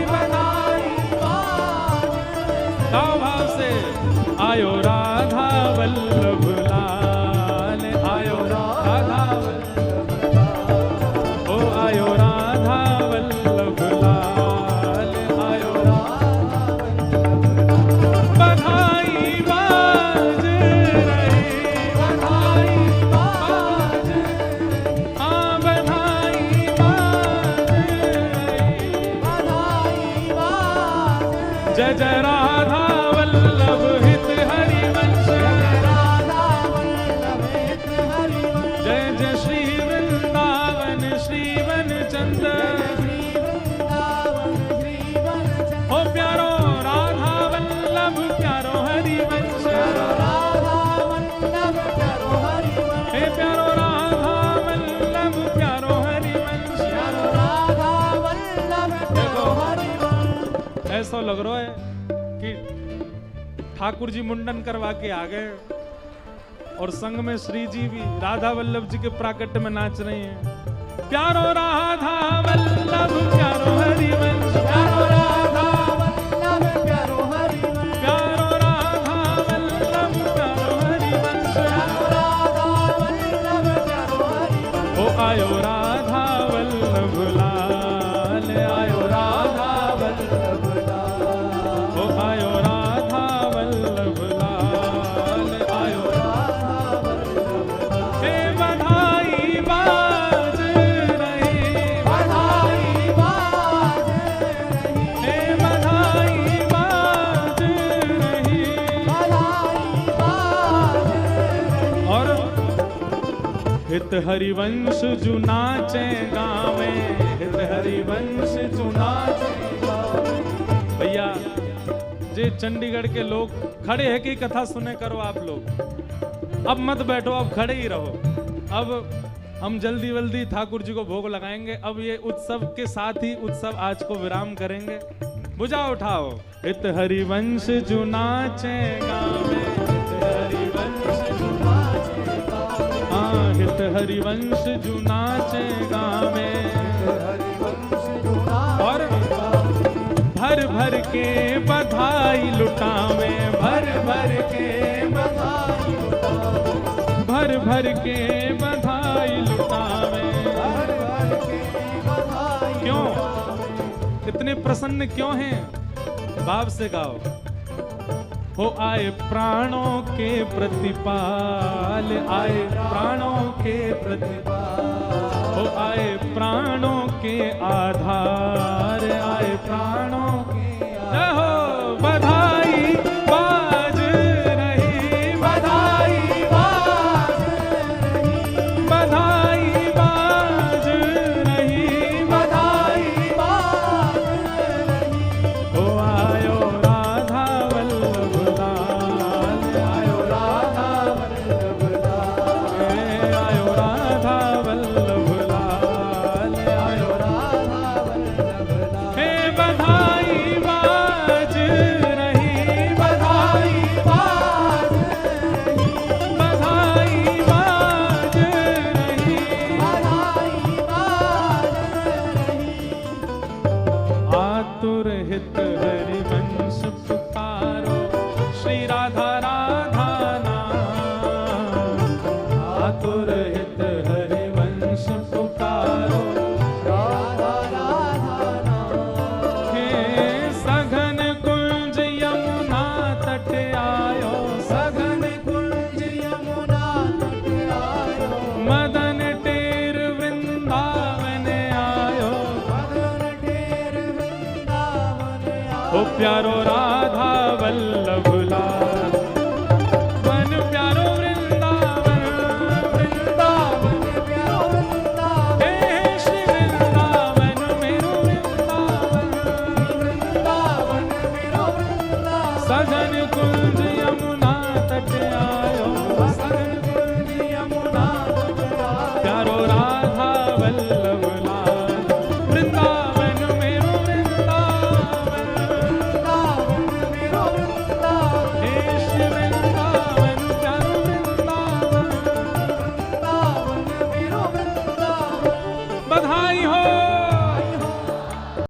बधाई बाज रही। गाओ भाव से, आयो राधा वल्लभ लाल, आयो राधा वल्लभ लाल, ओ आयो राधा वल्लभ लाल, आयो राधा वल्लभ लाल। बधाई बाज रही, बधाई बाज रही, हाँ बधाई बाज रही, बधाई बाज रही। जय जय राधा वल्लभ हित हरिवंश, राधा वल्लभ हित हरिवंश। जय जय श्री वृंदावन श्रीवन चंद, श्री वृंदावन श्रीवन चंद। हो प्यारो राधा वल्लभ प्यारो हरिवंश, राधा वल्लभ प्यारो हरिवंश। हे प्यारो राधा वल्लभ प्यारो हरिवंश, प्यारो राधा वल्लभ प्यारो हरिवंश। ऐसा लग रहा है कि ठाकुर जी मुंडन करवा के आ गए और संग में श्री जी भी राधा वल्लभ जी के प्राकट्य में नाच रही हैं। प्यारो राधा वल्लभ प्यारो हरिवंश, प्यारो राधा वल्लभ प्यारो हरिवंश, प्यारो राधा वल्लभ प्यारो हरिवंश, प्यारो राधा वल्लभ प्यारो हरिवंश। ओ आयो राधा वल्लभ लाल, आयो राधा वल्लभ लाल, ओ आयो राधा वल्लभ लाल, आयो राधा वल्लभ लाल। हे बधाई बाज रही, बधाई बाज रही, हे बधाई बाज रही, बधाई बाज रही। और हित हरिवंश जु नाचे गावे, हित हरिवंश जु नाचे गावे। भैया जे चंडीगढ़ के लोग खड़े हैं कि कथा सुने करो आप लोग, अब मत बैठो, अब खड़े ही रहो। अब हम जल्दी जल्दी ठाकुर जी को भोग लगाएंगे। अब ये उत्सव के साथ ही उत्सव आज को विराम करेंगे। बुझा उठाओ, हित हरिवंश जु नाचे गावे, हित हरिवंश जु नाचे गावे, हाँ हित हरिवंश जु नाचे गावे, और भर भर के बधाई लुटावे, भर भर के बधाई लुटावे, भर भर के बधाई लुटावे, भर भर के बधाई। क्यों इतने प्रसन्न क्यों हैं? भाव से गाओ। हो आए प्राणों के प्रतिपाल, आए प्राणों के प्रतिपाल, हो आए प्राणों के आधार, आए प्राणों के आधार। हो बधाई बाज रही, बधाई बाज रही, बधाई बाज रही, बधाई बाज रही। हो आयो राधा वल्लभ लाल, आयो राधा वल्लभ लाल, आयो राधा वल्लभ लाल, आयो राधा वल्लभ लाल। हे बधाई सजन कुंज यमुना तट आए